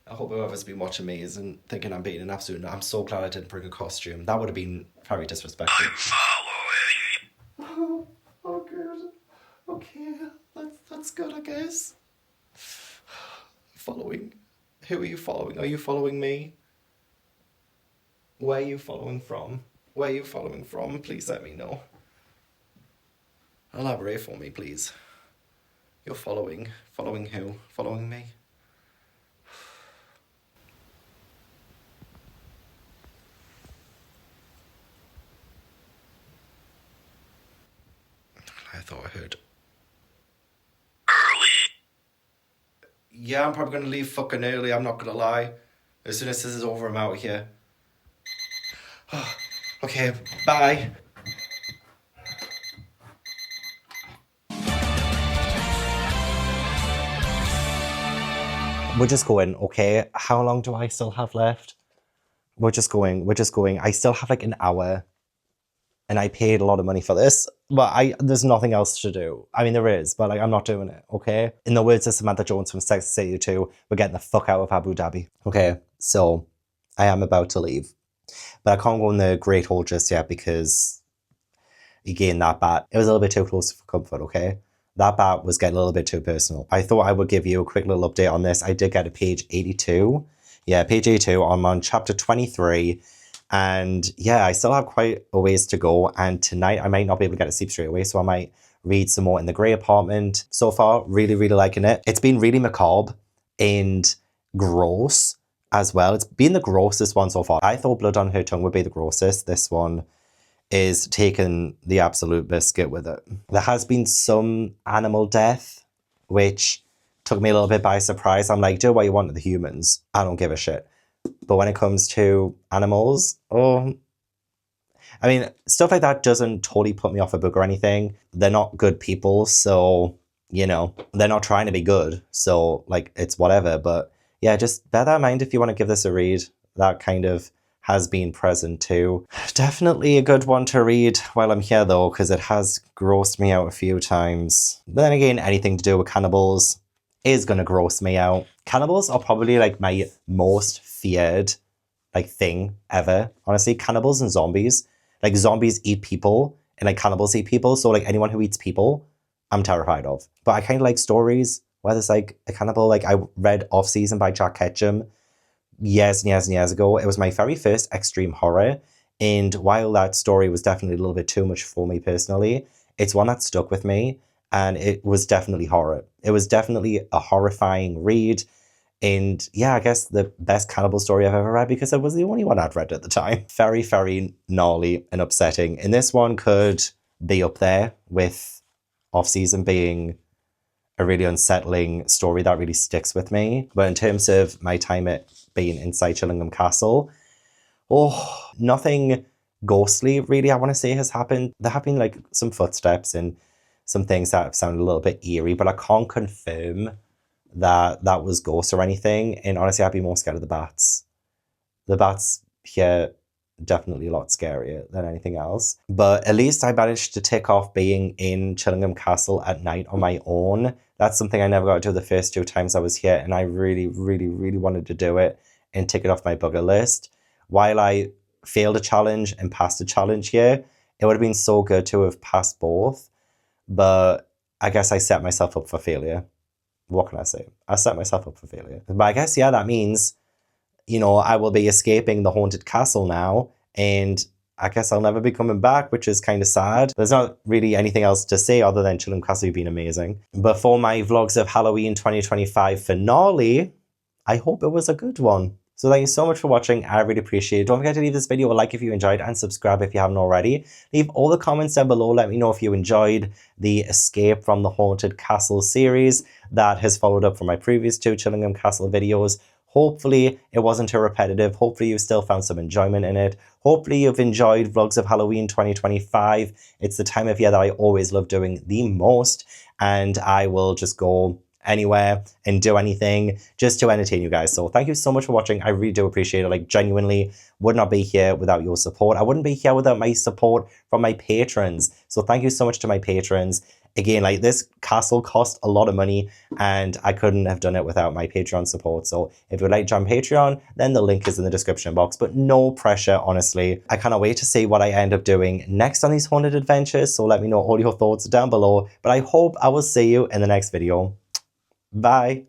I hope whoever's been watching me isn't thinking I'm being an absolute... I'm so glad I didn't bring a costume. That would have been very disrespectful. I'm following. Oh, good. Okay, that's good, I guess. Following? Who are you following? Are you following me? Where are you following from? Please let me know. Elaborate for me, please. You're following. Following who? Following me? I thought I heard. Early. Yeah, I'm probably going to leave fucking early, I'm not going to lie. As soon as this is over, I'm out of here. Okay, bye. We're just going, okay? How long do I still have left? We're just going. I still have like an hour. And I paid a lot of money for this. But there's nothing else to do. I mean, there is, but like, I'm not doing it, okay? In the words of Samantha Jones from Sex and the City 2, we're getting the fuck out of Abu Dhabi. Okay, so I am about to leave. But I can't go in the Great Hall just yet because, again, that bat, it was a little bit too close for comfort, okay? That bat was getting a little bit too personal. I thought I would give you a quick little update on this. I did get to page 82. Yeah, page 82. I'm on chapter 23. And yeah, I still have quite a ways to go. And tonight I might not be able to get to sleep straight away. So I might read some more in the Grey apartment. So far, really, really liking it. It's been really macabre and gross as well. It's been the grossest one so far. I thought Blood on Her Tongue would be the grossest. This one is taking the absolute biscuit with it. There has been some animal death, which took me a little bit by surprise. I'm like, do what you want to the humans. I don't give a shit. But when it comes to animals, I mean, stuff like that doesn't totally put me off a book or anything. They're not good people, so, you know, they're not trying to be good. So, like, it's whatever. But yeah, just bear that in mind if you want to give this a read. That kind of has been present too. Definitely a good one to read while I'm here though, because it has grossed me out a few times. But then again, anything to do with cannibals is going to gross me out. Cannibals are probably like my most feared like thing ever. Honestly, cannibals and zombies. Like zombies eat people and like cannibals eat people. So like anyone who eats people, I'm terrified of. But I kind of like stories where there's like a cannibal. Like I read Off Season by Jack Ketchum years and years and years ago. It was my very first extreme horror. And while that story was definitely a little bit too much for me personally, it's one that stuck with me. And it was definitely horror. It was definitely a horrifying read. And yeah, I guess the best cannibal story I've ever read because it was the only one I'd read at the time. Very, very gnarly and upsetting. And this one could be up there with Off Season being a really unsettling story that really sticks with me. But in terms of my time at being inside Chillingham Castle, nothing ghostly really I want to say has happened. There have been like some footsteps and some things that sound a little bit eerie, but I can't confirm that that was ghosts or anything. And honestly, I'd be more scared of the bats. The bats here definitely a lot scarier than anything else. But at least I managed to tick off being in Chillingham Castle at night on my own. That's something I never got to do the first 2 times I was here, and I really, really, really wanted to do it and tick it off my bucket list. While I failed a challenge and passed a challenge here, it would have been so good to have passed both. But I guess I set myself up for failure. What can I say? I set myself up for failure. But I guess, yeah, that means, you know, I will be escaping the haunted castle now, and I guess I'll never be coming back, which is kind of sad. There's not really anything else to say other than Chillingham Castle, you've been amazing. But for my Vlogs of Halloween 2025 finale, I hope it was a good one. So thank you so much for watching. I really appreciate it. Don't forget to leave this video a like if you enjoyed and subscribe if you haven't already. Leave all the comments down below. Let me know if you enjoyed the Escape from the Haunted Castle series that has followed up from my previous 2 Chillingham Castle videos. Hopefully it wasn't too repetitive. Hopefully you still found some enjoyment in it. Hopefully you've enjoyed Vlogs of Halloween 2025. It's the time of year that I always love doing the most, and I will just go anywhere and do anything just to entertain you guys. So thank you so much for watching. I really do appreciate it. Like, genuinely would not be here without your support. I wouldn't be here without my support from my patrons. So thank you so much to my patrons. Again, like, this castle cost a lot of money, and I couldn't have done it without my Patreon support. So if you would like to join Patreon, then the link is in the description box, but no pressure, honestly. I cannot wait to see what I end up doing next on these haunted adventures. So let me know all your thoughts down below, but I hope I will see you in the next video. Bye.